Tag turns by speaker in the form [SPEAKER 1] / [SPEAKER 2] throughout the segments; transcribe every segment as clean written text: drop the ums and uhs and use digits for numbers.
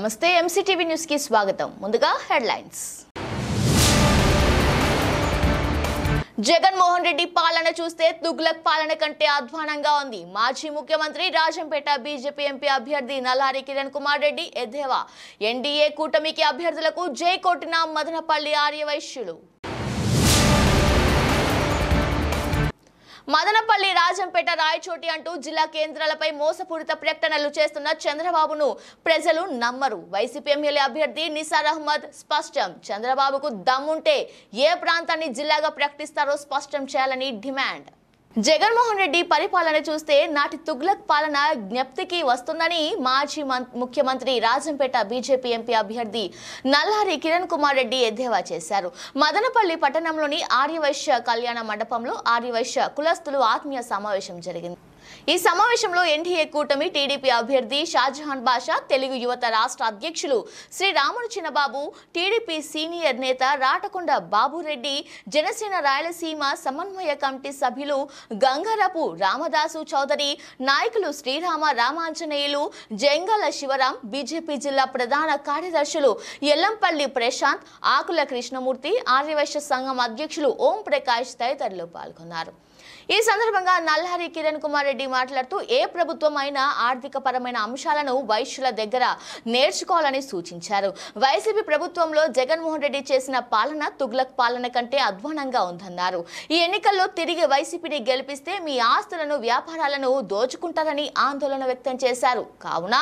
[SPEAKER 1] నమస్తే MCTV news కి స్వాగతం. ముందుగా హెడ్లైన్స్. జగన్మోహన్ రెడ్డి పాలన చూస్తే తుగ్లక్ పాలన కంటే అధ్వానంగా ఉంది. మాజీ ముఖ్యమంత్రి రాజంపేట బీజేపీ ఎంపీ అభ్యర్థి నల్లారి కిరణ్ కుమార్ రెడ్డి ఎద్దేవా. ఎన్డీఏ కూటమికి అభ్యర్థులకు జై కొట్టిన మదనపల్లి ఆర్యవైశ్యులు. మదనపల్లి రాజంపేట రాయచోటి అంటూ జిల్లా కేంద్రాలపై మోసపూరిత ప్రకటనలు చేస్తున్న చంద్రబాబును ప్రజలు నమ్మరు. వైసీపీ ఎమ్మెల్యే అభ్యర్థి నిసార్ అహ్మద్ స్పష్టం. చంద్రబాబుకు దమ్ముంటే ఏ ప్రాంతాన్ని జిల్లాగా ప్రకటిస్తారో స్పష్టం చేయాలని డిమాండ్. జగన్మోహన్ రెడ్డి పరిపాలన చూస్తే నాటి తుగ్లక్ పాలన జ్ఞప్తికి వస్తుందని మాజీ ముఖ్యమంత్రి రాజంపేట బీజేపీ ఎంపీ అభ్యర్థి నల్లారి కిరణ్ కుమార్ రెడ్డి ఎద్దేవా చేశారు. మదనపల్లి పట్టణంలోని ఆర్యవైశ్య కళ్యాణ మండపంలో ఆర్యవైశ్య కులస్తులు ఆత్మీయ సమావేశం జరిగింది. ఈ సమావేశంలో ఎన్డీఏ కూటమి టీడీపీ అభ్యర్థి షాజహాన్ బాషా, తెలుగు యువత రాష్ట్ర అధ్యక్షులు శ్రీ రాముడు చిన్నబాబు, టీడీపీ సీనియర్ నేత రాటకొండ బాబురెడ్డి, జనసేన రాయలసీమ సమన్వయ కమిటీ సభ్యులు గంగారపు రామదాసు చౌదరి, నాయకులు శ్రీరామ రామాంజనేయులు, జంగాల శివరాం, బీజేపీ జిల్లా ప్రధాన కార్యదర్శులు ఎల్లంపల్లి ప్రశాంత్, ఆకుల కృష్ణమూర్తి, ఆర్యవైశ్య సంఘం అధ్యక్షులు ఓం ప్రకాష్ తదితరులు పాల్గొన్నారు. ఈ సందర్భంగా నల్లారి కిరణ్ కుమార్ రెడ్డి మాట్లాడుతూ ఏ ప్రభుత్వం అయినా ఆర్థిక పరమైన అంశాలను వైశ్యుల దగ్గర నేర్చుకోవాలని సూచించారు. వైసీపీ ప్రభుత్వంలో జగన్మోహన్ రెడ్డి చేసిన పాలన తుగ్లక్ పాలన కంటే అధ్వానంగా ఉందన్నారు. ఈ ఎన్నికల్లో తిరిగి వైసీపీని గెలిపిస్తే మీ ఆస్తులను, వ్యాపారాలను దోచుకుంటారని ఆందోళన వ్యక్తం చేశారు. కావున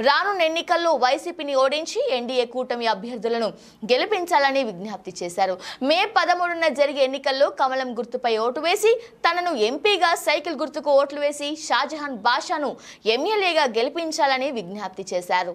[SPEAKER 1] రానున్న ఎన్నికల్లో వైసీపీని ఓడించి ఎన్డీఏ కూటమి అభ్యర్థులను గెలిపించాలని విజ్ఞప్తి చేశారు. మే 13న జరిగే ఎన్నికల్లో కమలం గుర్తుపై ఓటు వేసి తనను ఎంపీగా సైకిల్ గుర్తుకు ఓట్లు వేసి షాజహాన్ బాషాను ఎమ్మెల్యేగా గెలిపించాలని విజ్ఞప్తి చేశారు.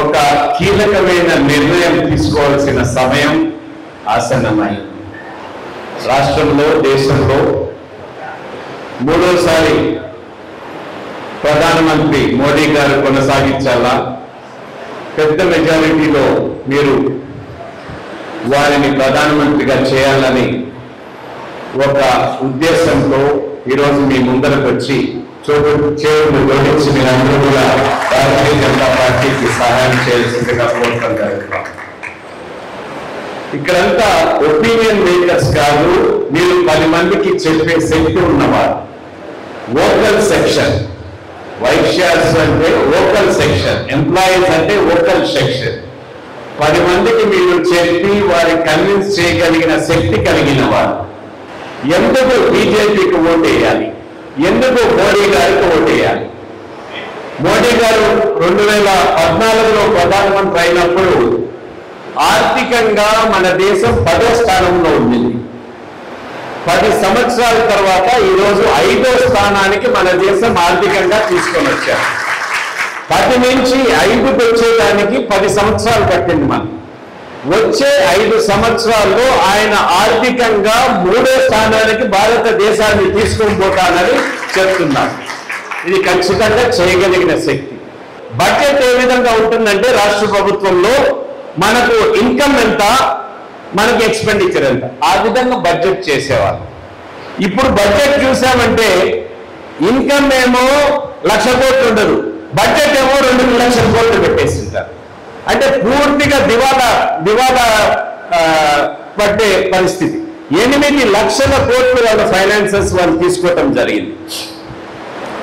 [SPEAKER 2] ఒక కీలకమైన నిర్ణయం తీసుకోవాల్సిన సమయం ఆసన్నమైంది. రాష్ట్రంలో, దేశంలో మూడోసారి ప్రధానమంత్రి మోడీ గారు కొనసాగించాలా, పెద్ద మెజారిటీలో మీరు వారిని ప్రధానమంత్రిగా చేయాలని ఒక ఉద్దేశంతో ఈరోజు మీ ముందరకు వచ్చి చేతులు జోడించి మీరందరూ కూడా భారతీయ జనతా పార్టీకి సహాయం చేయాల్సిందిగా కోరటం జరుగుతున్నాం. ఇక్కడంతా ఒపీనియన్ మేకర్స్ కాదు, మీరు 10 మందికి చెప్పే శక్తి ఉన్నవారు. వోకల్ సెక్షన్, వైశ్యాస్ అంటే వోకల్ సెక్షన్, ఎంప్లాయీస్ అంటే వోకల్ సెక్షన్. 10 మందికి మీరు చెప్పి వారి కన్విన్స్ చేయగలిగిన శక్తి కలిగిన వారు. ఎందుకు బీజేపీకి ఓటేయాలి, ఎందుకు మోడీ గారికి ఓటేయాలి? మోడీ గారు 2014లో ప్రధానమంత్రి అయినప్పుడు ఆర్థికంగా మన దేశం 10వ స్థానంలో ఉండింది. 10 సంవత్సరాల తర్వాత ఈరోజు 5వ స్థానానికి మన దేశం ఆర్థికంగా తీసుకొని వచ్చారు. 10 నుంచి 5కి వచ్చేదానికి 10 సంవత్సరాలు పట్టింది. మనం వచ్చే 5 సంవత్సరాల్లో ఆయన ఆర్థికంగా 3వ స్థానానికి భారతదేశాన్ని తీసుకొని పోతానని చెప్తున్నారు. ఇది ఖచ్చితంగా చేయగలిగిన శక్తి. బడ్జెట్ ఏ విధంగా ఉంటుందంటే రాష్ట్ర ప్రభుత్వంలో మనకు ఇన్కమ్ ఎంత, మనకి ఎక్స్పెండిచర్ ఎంత, ఆ విధంగా బడ్జెట్ చేసేవాళ్ళు. ఇప్పుడు బడ్జెట్ చూసామంటే ఇన్కమ్ ఏమో 1,00,000 కోట్లు ఉండదు, బడ్జెట్ ఏమో 2 లక్షల కోట్లు పెట్టేస్తుంటారు. అంటే పూర్తిగా దివాలా పట్టే పరిస్థితి. 8 లక్షల కోట్లు వాళ్ళ ఫైనాన్సెస్ వాళ్ళు తీసుకోవటం జరిగింది.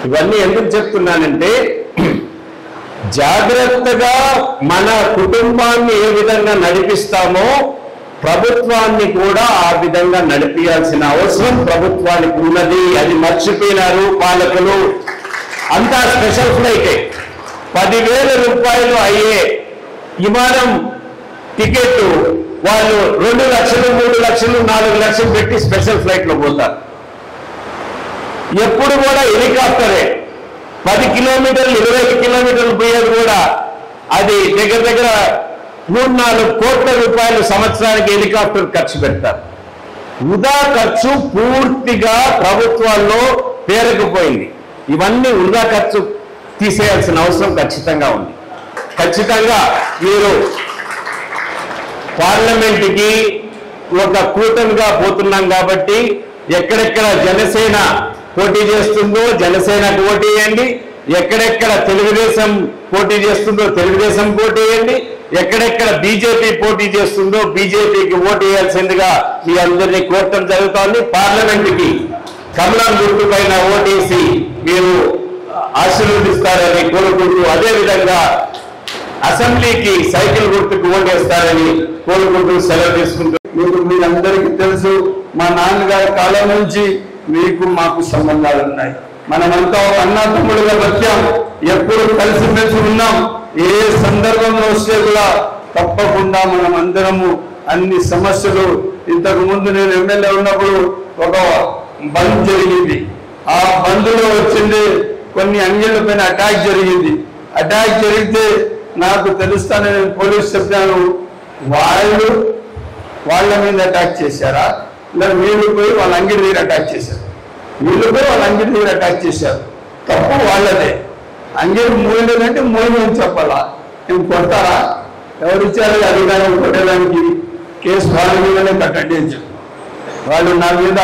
[SPEAKER 2] ఇవన్నీ ఎందుకు చెప్తున్నానంటే జాగ్రత్తగా మన కుటుంబాన్ని ఏ విధంగా నడిపిస్తామో ప్రభుత్వాన్ని కూడా ఆ విధంగా నడిపించాల్సిన అవసరం ప్రభుత్వానికి ఉన్నది. అది మర్చిపోయినారు పాలకులు. అంతా స్పెషల్ ఫ్లైట్ 10,000 రూపాయలు అయ్యే విమానం టికెట్ వాళ్ళు 2 లక్షలు, 3 లక్షలు, 4 లక్షలు పెట్టి స్పెషల్ ఫ్లైట్ లో పోతారు. ఎప్పుడు కూడా హెలికాప్టరే 10 కిలోమీటర్లు 20 కిలోమీటర్లు పోయేది కూడా అది దగ్గర దగ్గర 3-4 కోట్ల రూపాయలు సంవత్సరానికి హెలికాప్టర్ ఖర్చు పెడతారు. వృధా ఖర్చు పూర్తిగా ప్రభుత్వాల్లో పేరుకుపోయింది. ఇవన్నీ వృధా ఖర్చు తీసేయాల్సిన అవసరం ఖచ్చితంగా ఉంది. ఖచ్చితంగా మీరు పార్లమెంటుకి ఒక కూటమిగా పోతున్నాం కాబట్టి ఎక్కడెక్కడ జనసేన పోటీ చేస్తుందో జనసేనకు ఓటు వేయండి, ఎక్కడెక్కడ తెలుగుదేశం పోటీ చేస్తుందో తెలుగుదేశం పోటీ వేయండి, ఎక్కడెక్కడ బీజేపీ పోటీ చేస్తుందో బీజేపీకి ఓటు వేయాల్సిందిగా మీ అందరినీ కోరటం జరుగుతోంది. పార్లమెంటుకి కమలం గుర్తు పైన ఓటేసి మీరు ఆశీర్వదిస్తారని కోరుకుంటూ, అదేవిధంగా అసెంబ్లీకి సైకిల్ గుర్తుకు ఓటేస్తారని కోరుకుంటూ సెలవు తీసుకుంటూ,
[SPEAKER 3] మీరందరికీ తెలుసు మా నాన్నగారి కాలం నుంచి మీకు మాకు సంబంధాలు ఉన్నాయి. మనమంతా అన్నదమ్ములుగా బతికాం, ఎప్పుడు కలిసిమెలిసి ఉన్నాం. ఏ సందర్భంలో వస్తే కూడా తప్పకుండా మనం అందరము అన్ని సమస్యలు, ఇంతకు ముందు నేను ఎమ్మెల్యే ఉన్నప్పుడు ఒక బంద్ జరిగింది. ఆ బంద్లో వచ్చింది కొన్ని అంగళ్ళ పైన అటాక్ జరిగింది. అటాక్ జరిగితే నాకు తెలుస్తానని నేను పోలీసు చెప్పాను. వాళ్ళ మీద అటాక్ చేశారా లేదా వీళ్ళు పోయి వాళ్ళ అంగిడి దగ్గర అటాక్ చేశారు? వీళ్ళు పోయి వాళ్ళ అంగిడి దగ్గర అటాక్ చేశారు. తప్పు వాళ్ళదే. అంగిడి మూయలేదంటే మూయమని చెప్పాలా? మేము కొడతారా? ఎవరిచ్చారు అధికారం కొట్టడానికి? కేసు వాళ్ళ మీదనే కట్టండి అని చెప్పి వాళ్ళు నా మీద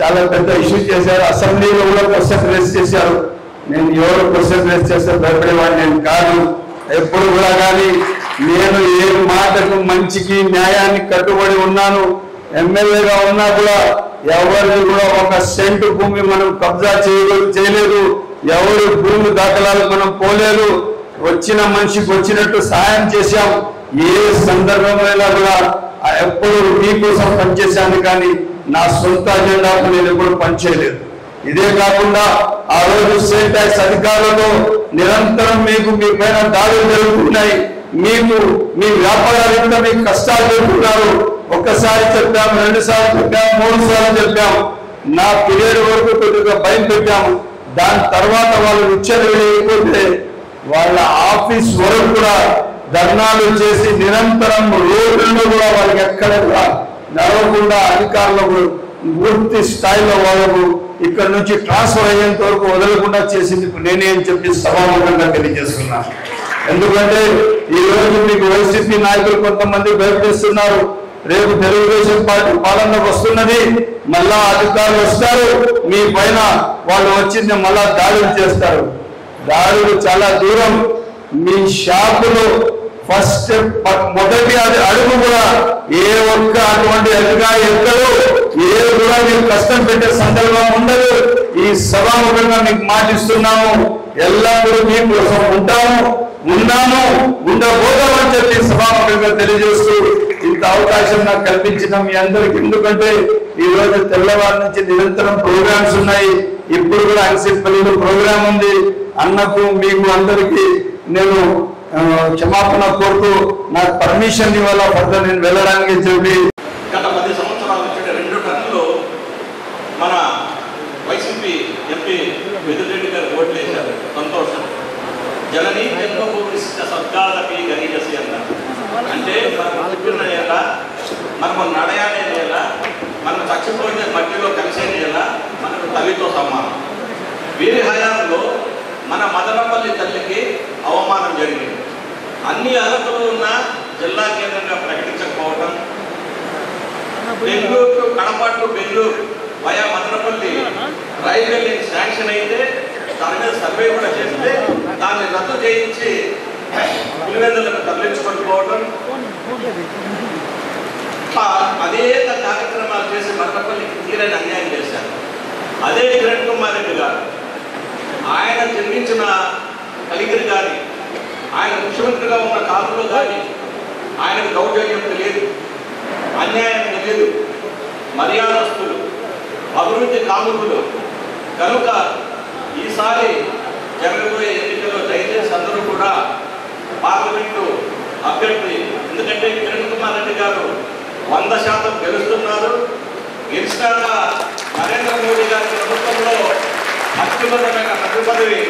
[SPEAKER 3] చాలా పెద్ద ఇష్యూ చేశారు. అసెంబ్లీలో కూడా క్వశ్చన్ రేస్ చేశారు. నేను ఎవరు క్వశ్చన్ రేస్ చేస్తే భయపడేవాడిని నేను కాదు. ఎప్పుడు కూడా కానీ నేను ఏ మాటకు మంచికి న్యాయానికి కట్టుబడి ఉన్నాను. ఎమ్మెల్యేగా ఉన్నా కూడా ఎవరిని కూడా ఒక సెంటు భూమి మనం కబ్జా చేయలేదు. ఎవరు భూమి దాఖలాలు మనం పోలేదు. వచ్చిన మనిషికి వచ్చినట్టు సాయం చేశాం. ఏ సందర్భమైనా కూడా ఎప్పుడు మీకోసం పనిచేశాను కానీ నా సొంత అజెండాకు నేను ఎప్పుడు పనిచేయలేదు. ఇదే కాకుండా ఆ రోజు సేల్ ట్యాక్స్ అధికారులతో నిరంతరం మీకు మీ పైన దాడులు జరుగుతున్నాయి. మీకు మీ వ్యాపారాలు మీకు కష్టాలు జరుగుతున్నారు. ఒక్కసారి చెప్పాం, 2 సార్లు చెప్పాం, 3 సార్లు చెప్పాం. నా పీరియడ్ వరకు కొద్దిగా భయం పెట్టాము. దాని తర్వాత వాళ్ళు విచ్చలవిడిపోతే వాళ్ళ ఆఫీస్ వరకు కూడా ధర్నాలు చేసి నిరంతరం రోడ్లలో కూడా వాళ్ళకి ఎక్కడ నడవకుండా అధికారులకు పూర్తి స్థాయిలో వాళ్ళకు ఇక్కడ నుంచి ట్రాన్స్ఫర్ అయ్యేంత వరకు వదలకుండా చేసింది నేనే అని చెప్పి సభాముఖంగా తెలియజేస్తున్నాను. ఎందుకంటే ఈ రోజు మీకు వైసీపీ నాయకులు కొంతమంది భయపడిస్తున్నారు. రేపు తెలుగుదేశం పార్టీ పాలనలోకి వస్తున్నది, మళ్ళా అధికారులు వస్తారు, మీ పైన వాళ్ళు వచ్చింది మళ్ళా దాడులు చేస్తారు. దాడులు చాలా దూరం. మీ షాపులో ఫస్ట్ మొదటి అడుగు కూడా ఏ ఒక్క అటువంటి అధికారి ఎక్కడో ఏ కూడా మీరు కష్టం పెట్టే సందర్భం ఉండదు. ఈ సభాముఖంగా మీకు మాటిస్తున్నాము. ఎల్లప్పుడూ మీ కోసం ఉన్నాము, ఉండబోతామని చెప్పి సభాముఖంగా తెలియజేస్తూ ఇంత అవకాశం నాకు కల్పించిన మీ అందరికి. ఎందుకంటే ఈ రోజు తెల్లవారి నుంచి నిరంతరం ప్రోగ్రామ్స్ ఉన్నాయి. ఇప్పుడు కూడా అంశపల్లిలో ప్రోగ్రామ్ ఉంది. అన్నకు మీకు అందరికీ నేను క్షమాపణ కోరుతూ నాకు పర్మిషన్ ఇవ్వాల ఫర్దర్ నేను వెళ్ళడానికి చెప్పి.
[SPEAKER 4] గత 10 సంవత్సరాల నుంచి 2 టర్న్లు మన వైసీపీ ఎంపీ వెదిరెడ్డి గారు ఓట్లు వేశారు. సంతోషం. జననీ జన్మభూమి సర్గాలపి గరీజసి అన్నారు. అంటే మనం పుట్టిన నేల, మనము నడయాడే నేల, మనం చచ్చిపోయిన మట్టిలో కలిసే నేల మనకు తల్లితో సమానం. వీరి హయాంలో మన మదనపల్లి తల్లికి అవమానం జరిగింది. అన్ని అర్హతలు ఉన్న జిల్లా కేంద్రంగా ప్రకటించకపోవడం, Bengaluru Kadapa to Bengaluru via Madanapalle railway line sanction అయితే దాని మీద సర్వే కూడా చేస్తే దాన్ని రద్దు చేయించి పులివెందులకు తరలించుకోకపోవడం, అనేక కార్యక్రమాలు చేసి మదనపల్లికి తీరని అన్యాయం చేశారు. అదే కిరణ్ కుమార్ రెడ్డి గారు ఆయన జన్మించిన కలిగిరి గారి ఆయన ముఖ్యమంత్రిగా ఉన్న కాలంలో కానీ ఆయనకు దౌర్జన్యం తెలియదు, అన్యాయం తెలియదు, మర్యాదస్తులు, అభివృద్ధి కాముకులు. కనుక ఈసారి జరగబోయే ఎన్నికల్లో దయచేసి అందరూ కూడా పార్లమెంటు అభ్యర్థి, ఎందుకంటే కిరణ్ కుమార్ రెడ్డి గారు 100% గెలుస్తున్నారు. గెలిచినాక నరేంద్ర మోడీ గారి ప్రభుత్వంలో అత్యున్నతమైన పదవి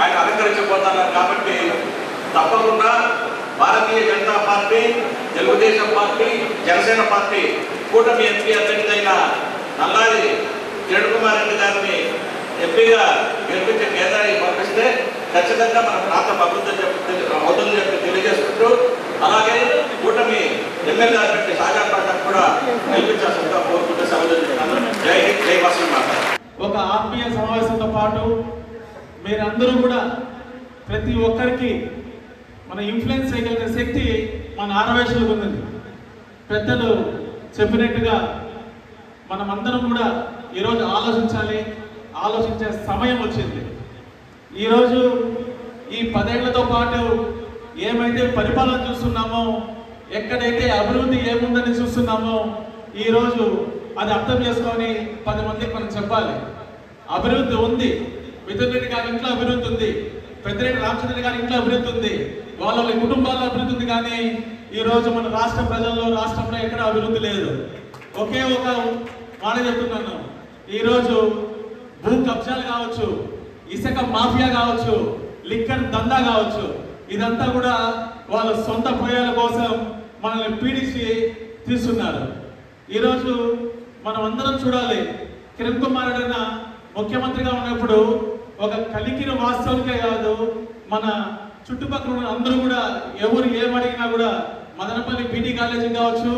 [SPEAKER 4] ఆయన అలంకరించబోతున్నారు. కాబట్టి తప్పకుండా Bharatiya Janata party, Telugu Desam party, Janasena party కూటమి ఎంపీ అభ్యర్థి నల్లారి కిరణ్ కుమార్ రెడ్డి గారిని ఎంపీగా గెలిపించే కేంద్రానికి పంపిస్తే ఖచ్చితంగా మన ప్రాంతం అభివృద్ధి అవుతుందని చెప్పి తెలియజేసుకుంటూ, అలాగే కూటమి ఎమ్మెల్యే అభ్యర్థి షాజాన్ పాటకు కూడా గెలిపించాల్సిందిగా కోరుకుంటూ సెలవు. జై హింద్, జై వాసవి మాత.
[SPEAKER 5] ఒక ఆత్మీయ సమావేశంతో పాటు మీరందరూ కూడా ప్రతి ఒక్కరికి మన ఇన్ఫ్లుయెన్స్ చేయగలిగే శక్తి మన ఆరవేశంలో ఉంది. పెద్దలు చెప్పినట్టుగా మనమందరం కూడా ఈరోజు ఆలోచించే సమయం వచ్చింది. ఈరోజు ఈ 10 ఏళ్లతో పాటు ఏమైతే పరిపాలన చూస్తున్నామో, ఎక్కడైతే అభివృద్ధి ఏముందని చూస్తున్నామో, ఈరోజు అది అర్థం చేసుకొని 10 మందికి మనం చెప్పాలి. అభివృద్ధి ఉంది. మిథున్ రెడ్డి గారి ఇంట్లో అభివృద్ధి ఉంది, పెద్దిరెడ్డి రామచంద్ర గారి ఇంట్లో అభివృద్ధి ఉంది, వాళ్ళ కుటుంబాల్లో అభివృద్ధి ఉంది. కానీ ఈరోజు మన రాష్ట్రంలో ఎక్కడ అభివృద్ధి లేదు. ఒకే ఒక మాట చెప్తున్నాను, ఈరోజు భూ కబ్జాలు కావచ్చు, ఇసుక మాఫియా కావచ్చు, లిక్కర్ దందా కావచ్చు, ఇదంతా కూడా వాళ్ళ సొంత ప్రయోజనాల కోసం మనల్ని పీడించి తీస్తున్నారు. ఈరోజు మనం అందరం చూడాలి, కిరణ్ కుమార్ రెడ్డి ముఖ్యమంత్రిగా ఉన్నప్పుడు ఒక కలికిన వాస్తవులకే కాదు, మన చుట్టుపక్కల ఉన్న అందరూ కూడా ఎవరు ఏమడిగినా కూడా మదనపల్లి బీటీ కాలేజీ కావచ్చు,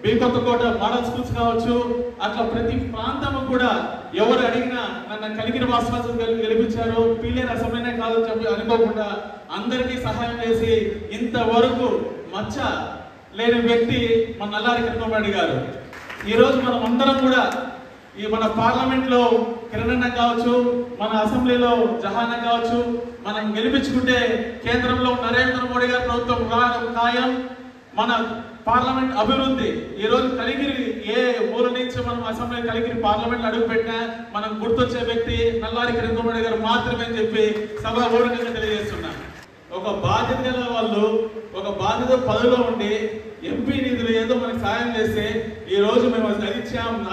[SPEAKER 5] బీకొత్తకోట మోడల్ స్కూల్స్ కావచ్చు, అట్లా ప్రతి ప్రాంతం కూడా ఎవరు అడిగినా నన్ను కలిగిన వాస్తవాలు గెలిపించారు, పీలేరు అసెంబ్లీనే కాదు చెప్పి అనుకోకుండా అందరికీ సహాయం చేసి ఇంతవరకు మచ్చ లేని వ్యక్తి మన నల్లారి కిరణ్ రెడ్డి గారు. ఈరోజు మనం అందరం కూడా మన పార్లమెంట్ లో కిరణ్ అన్న కావచ్చు, మన అసెంబ్లీలో జహాన్ కావచ్చు, మనం గెలిపించుకుంటే కేంద్రంలో నరేంద్ర మోడీ గారి ప్రభుత్వం రావడం ఖాయం. మన పార్లమెంట్ అభివృద్ధి ఈరోజు కలిగిరి ఏ ఊరు నుంచి మనం అసెంబ్లీ కలిగిరి పార్లమెంట్ అడుగు పెట్టినా మనం గుర్తొచ్చే వ్యక్తి నల్లారి కిరణ్ రెడ్డి గారు మాత్రమే అని చెప్పి సభాపూర్వకంగా తెలియజేస్తున్నాను. ఒక బాధ్యత గల వాళ్ళు ఒక బాధ్యత పదవిలో ఉండి ఎంపీ నిధులు ఏదో మనకి సాయం చేస్తే ఈ రోజు మేము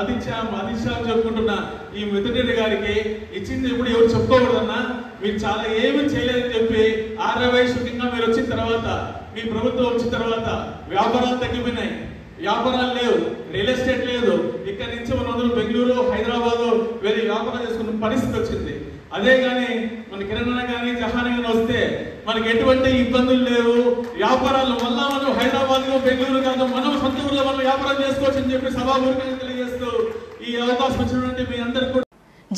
[SPEAKER 5] అది ఇచ్చాం చెప్పుకుంటున్నా ఈ మిథున్ రెడ్డి గారికి ఇచ్చింది ఇప్పుడు ఎవరు చెప్పుకోకూడదన్నా, మీరు చాలా ఏమీ చేయలేదని చెప్పి 60 వయసుగా మీరు వచ్చిన తర్వాత, మీ ప్రభుత్వం వచ్చిన తర్వాత వ్యాపారాలు తగ్గిపోయినాయి, వ్యాపారాలు లేవు, రియల్ ఎస్టేట్ లేదు. ఇక్కడి నుంచి మనం బెంగళూరు, హైదరాబాద్ వెళ్ళి వ్యాపారం చేసుకున్న పరిస్థితి వచ్చింది. అదే కానీ మన కిరణ్ కానీ జహాన్ కానీ వస్తే మనకి ఎటువంటి ఇబ్బందులు లేవు, వ్యాపారాలు మళ్ళా మనం హైదరాబాద్ బెంగళూరు కాదు మనం సొంత ఊళ్ళో మనం వ్యాపారం చేసుకోవచ్చు అని చెప్పి సభాపూర్వకంగా తెలియజేస్తూ ఈ అవకాశం వచ్చినటువంటి మీ అందరికీ కూడా.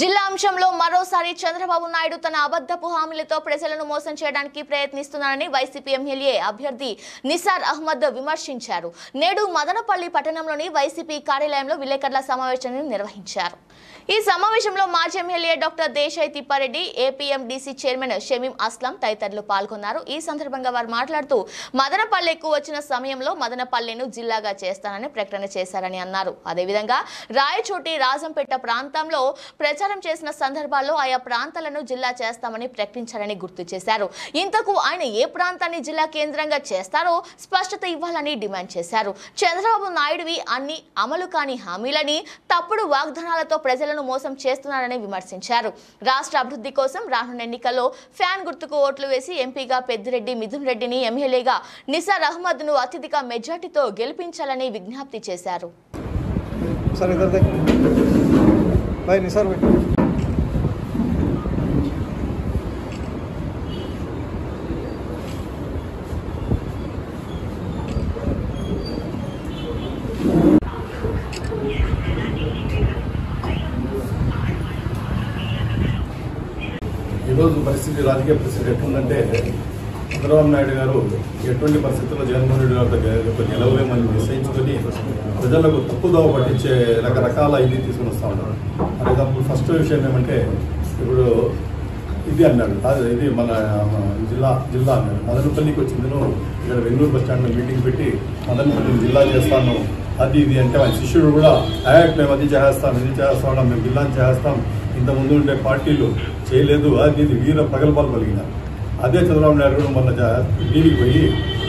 [SPEAKER 1] జిల్లా అంశంలో మరోసారి చంద్రబాబు నాయుడు తన అబద్ధపు హామీలతో ప్రజలను మోసం చేయడానికి ప్రయత్నిస్తున్నారని వైసీపీ ఎమ్మెల్యే అభ్యర్థి నిసార్ అహ్మద్ విమర్శించారు. నేడు మదనపల్లి పట్టణంలోని వైసీపీ కార్యాలయంలో విలేకరుల సమావేశాన్ని నిర్వహించారు. ఈ సమావేశంలో మాజీ MLA doctor Desai Tippareddy, APMDC chairman Shamim Aslam తదితరులు పాల్గొన్నారు. ఈ సందర్భంగా వారు మాట్లాడుతూ మదనపల్లెకు వచ్చిన సమయంలో మదనపల్లెను జిల్లాగా చేస్తానని ప్రకటన చేశారని అన్నారు. అదేవిధంగా రాయచోటి, రాజంపేట ప్రాంతంలో ప్రచారం చేసిన సందర్భాల్లో ఆయా ప్రాంతాలను జిల్లా చేస్తామని ప్రకటించారని గుర్తు చేశారు. ఇంతకు ఆయన ఏ ప్రాంతాన్ని జిల్లా కేంద్రంగా చేస్తారో స్పష్టత ఇవ్వాలని డిమాండ్ చేశారు. చంద్రబాబు నాయుడువి అన్ని అమలు కాని హామీలని, తప్పుడు వాగ్దానాలతో ప్రజలను మోసం చేస్తున్నారని విమర్శించారు. రాష్ట్ర అభివృద్ధి కోసం రానున్న ఎన్నికల్లో ఫ్యాన్ గుర్తుకు ఓట్లు వేసి ఎంపీగా పెద్దిరెడ్డి మిథున్ రెడ్డిని, ఎమ్మెల్యేగా నిసార్ అహ్మద్ ను అత్యధిక మెజార్టీతో గెలిపించాలని విజ్ఞప్తి చేశారు.
[SPEAKER 6] ఈరోజు పరిస్థితి, రాజకీయ పరిస్థితి ఎట్లుందంటే చంద్రబాబు నాయుడు గారు ఎటువంటి పరిస్థితుల్లో జగన్మోహన్ రెడ్డి గారితో గెలవలేమని నిశ్చయించుకొని ప్రజలకు తప్పుదోవ పట్టించే రకరకాల ఇది తీసుకుని వస్తూ ఉంటారు. ఫర్ ఎగ్జాంపుల్ ఫస్ట్ విషయం ఏమంటే, ఇప్పుడు ఇది అన్నాడు, ఇది మన జిల్లా అన్నాడు. మదనపల్లికి వచ్చిందను ఇక్కడ బెంగళూరు బస్ స్టాండ్లో మీటింగ్ పెట్టి మదనపల్లిని జిల్లా చేస్తాను అది ఇది అంటే ఆయన శిష్యుడు కూడా మేము అది చేస్తాం, ఇది చేస్తాం, మేము జిల్లాని చేస్తాం, ఇంతకుముందు ఉండే పార్టీలు చేయలేదు, అది ఇది వీర ప్రగల్భాలు పలిగినారు. అదే చంద్రబాబు నాయుడు కూడా మొన్న దీనికి పోయి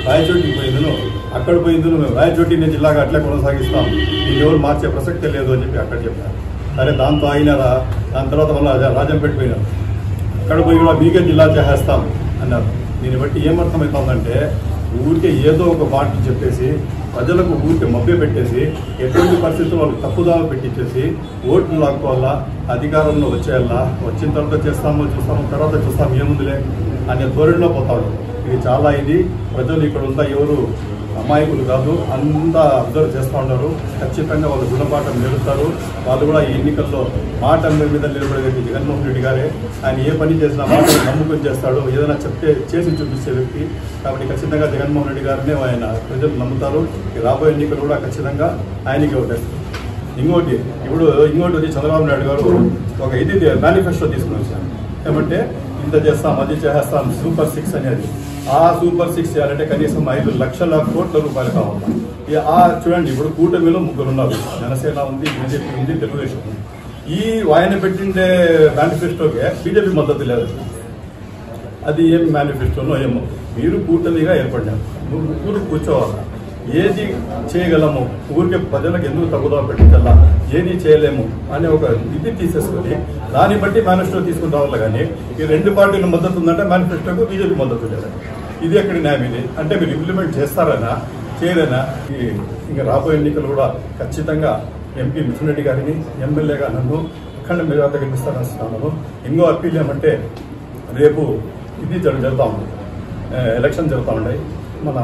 [SPEAKER 6] రాయచోటికి పోయిందను, అక్కడ పోయిందను మేము రాయచోటిని జిల్లాగా అట్లే కొనసాగిస్తాం, దీన్ని ఎవరు మార్చే ప్రసక్తే లేదు అని చెప్పి అక్కడ చెప్పారు. సరే దాంతో అయినారా. దాని తర్వాత మళ్ళీ రాజంపేట పోయినారు. అక్కడ పోయి కూడా మీకే జిల్లా చేసేస్తాం అన్నారు. దీన్ని బట్టి ఏమర్థమవుతుందంటే ఊరికే ఏదో ఒక పార్టీ చెప్పేసి ప్రజలకు ఊరికే మభ్య పెట్టేసి ఎటువంటి పరిస్థితుల్లో వాళ్ళకి తప్పుదావ పెట్టించేసి ఓట్లు లాక్కోవాలా, అధికారంలో వచ్చేయాలా, వచ్చిన తర్వాత చేస్తాము తర్వాత చూస్తాము ఏముందిలే అనే ధోరణిలో పోతాడు. ఇది చాలా ప్రజలు ఇక్కడ ఉందా ఎవరు అమాయకులు కాదు, అంతా అబ్జర్వ్ చేస్తూ ఉన్నారు. ఖచ్చితంగా వాళ్ళు గుణపాఠం నేర్పుతారు. వాళ్ళు కూడా ఈ ఎన్నికల్లో మాట మీద నిలబడే వ్యక్తి జగన్మోహన్ రెడ్డి గారే. ఆయన ఏ పని చేసినా మాటలు నమ్ముకొని చేస్తాడు, ఏదైనా చెప్తే చేసి చూపించే వ్యక్తి. కాబట్టి ఖచ్చితంగా జగన్మోహన్ రెడ్డి గారినే ఆయన ప్రజలు నమ్ముతారు. రాబోయే ఎన్నికలు కూడా ఖచ్చితంగా ఆయనకి ఓటేస్తారు. ఇంకోటి వచ్చి చంద్రబాబు నాయుడు గారు ఒక మేనిఫెస్టో తీసుకుని వచ్చాను. ఏమంటే ఇంత చేస్తాం అది చేస్తాం సూపర్ 6 అనేది. ఆ సూపర్ 6 చేయాలంటే కనీసం 5 లక్షల కోట్ల రూపాయలు కావాలి. చూడండి, ఇప్పుడు కూటమిలో 3 ఉన్నారు. జనసేన ఉంది, బీజేపీ ఉంది, తెలుగుదేశం ఉంది. ఆయన పెట్టిండే మేనిఫెస్టోకే బీజేపీ మద్దతు లేదు. అది ఏం మేనిఫెస్టోనో ఏమో. మీరు కూటమిగా ఏర్పడినారు, ముగ్గురు కూర్చోవాలి. ఏది చేయగలము, ఊరికే ప్రజలకు ఎందుకు తప్పుదోవ పెట్టించాలా, ఏది చేయలేము అనే ఒక తీసేసుకొని దాన్ని బట్టి మేనిఫెస్టో తీసుకుని రావాలి. కానీ ఈ 2 పార్టీల మద్దతు ఉందంటే మేనిఫెస్టోకు బీజేపీ మద్దతు లేదు. ఇది ఎక్కడి న్యాయం? ఇది అంటే మీరు ఇంప్లిమెంట్ చేస్తారనా చేయలేనా? ఇంకా రాబోయే ఎన్నికలు కూడా ఖచ్చితంగా ఎంపీ మిథున్ రెడ్డి గారిని ఎమ్మెల్యేగా నన్ను అఖండ మెజార్టీ గెలిపిస్తానన్నాను. ఇంకో అప్పీల్ ఏమంటే రేపు జరుగుతూ ఉంది, ఎలక్షన్ జరుగుతూ ఉన్నాయి. మన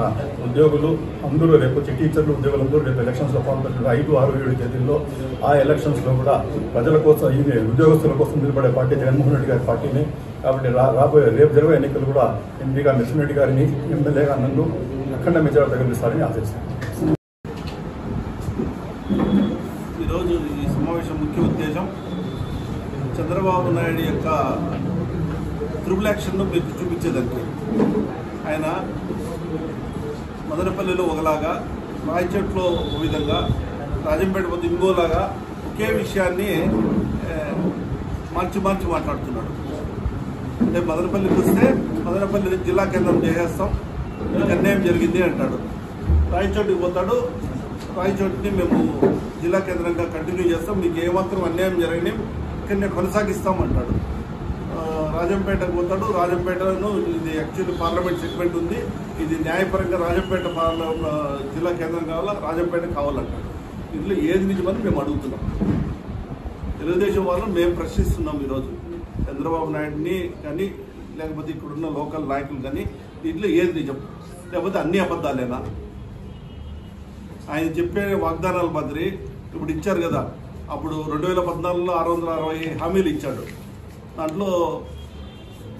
[SPEAKER 6] ఉద్యోగులు అందరూ రేపు టీచర్లు ఉద్యోగులందరూ రేపు ఎలక్షన్స్లో పాల్గొంటున్నారు. 5, 6, 7 తేదీల్లో ఆ ఎలక్షన్స్లో కూడా ప్రజల కోసం ఉద్యోగస్తుల కోసం నిలబడే పార్టీ జగన్మోహన్ రెడ్డి గారి పార్టీని. కాబట్టి రేపు జరిగే ఎన్నికలు కూడా ఎంపీగా మిథున్ రెడ్డి గారిని ఎమ్మెల్యేగా నన్ను అఖండ మెజార్టీ గెలుస్తారని ఆశిస్తాను.
[SPEAKER 7] ఈరోజు ఈ సమావేశం ముఖ్య ఉద్దేశం చంద్రబాబు నాయుడు యొక్క ట్రిపుల్ యాక్షన్ను మీకు చూపించేదానికి. ఆయన మదనపల్లిలో ఒకలాగా, రాయచోట్లో ఒక విధంగా, రాజంపేట పోతే ఇంకోలాగా ఒకే విషయాన్ని మార్చి మాట్లాడుతున్నాడు. అంటే మదనపల్లికి వస్తే మదనపల్లి జిల్లా కేంద్రం చేసేస్తాం, మీకు అన్యాయం జరిగింది అంటాడు. రాయచోటికి పోతాడు, రాయచోటిని మేము జిల్లా కేంద్రంగా కంటిన్యూ చేస్తాం, మీకు ఏమాత్రం అన్యాయం జరిగింది ఇక్కడనే కొనసాగిస్తాం అంటాడు. రాజంపేటకు పోతాడు, రాజంపేటను ఇది యాక్చువల్లీ పార్లమెంట్ సెగ్మెంట్ ఉంది, ఇది న్యాయపరంగా రాజంపేట జిల్లా కేంద్రం కావాలా, రాజంపేట కావాలంటాడు. ఇందులో ఏది నిజమని మేము అడుగుతున్నాం. తెలుగుదేశం వాళ్ళని మేము ప్రశ్నిస్తున్నాం ఈరోజు. చంద్రబాబు నాయుడిని కానీ లేకపోతే ఇక్కడున్న లోకల్ నాయకులు కానీ దీంట్లో ఏది నిజం, లేకపోతే అన్ని అబద్ధాలేనా? ఆయన చెప్పే వాగ్దానాల మాదిరి ఇప్పుడు ఇచ్చారు కదా, అప్పుడు 2014లో 660 హామీలు ఇచ్చాడు. దాంట్లో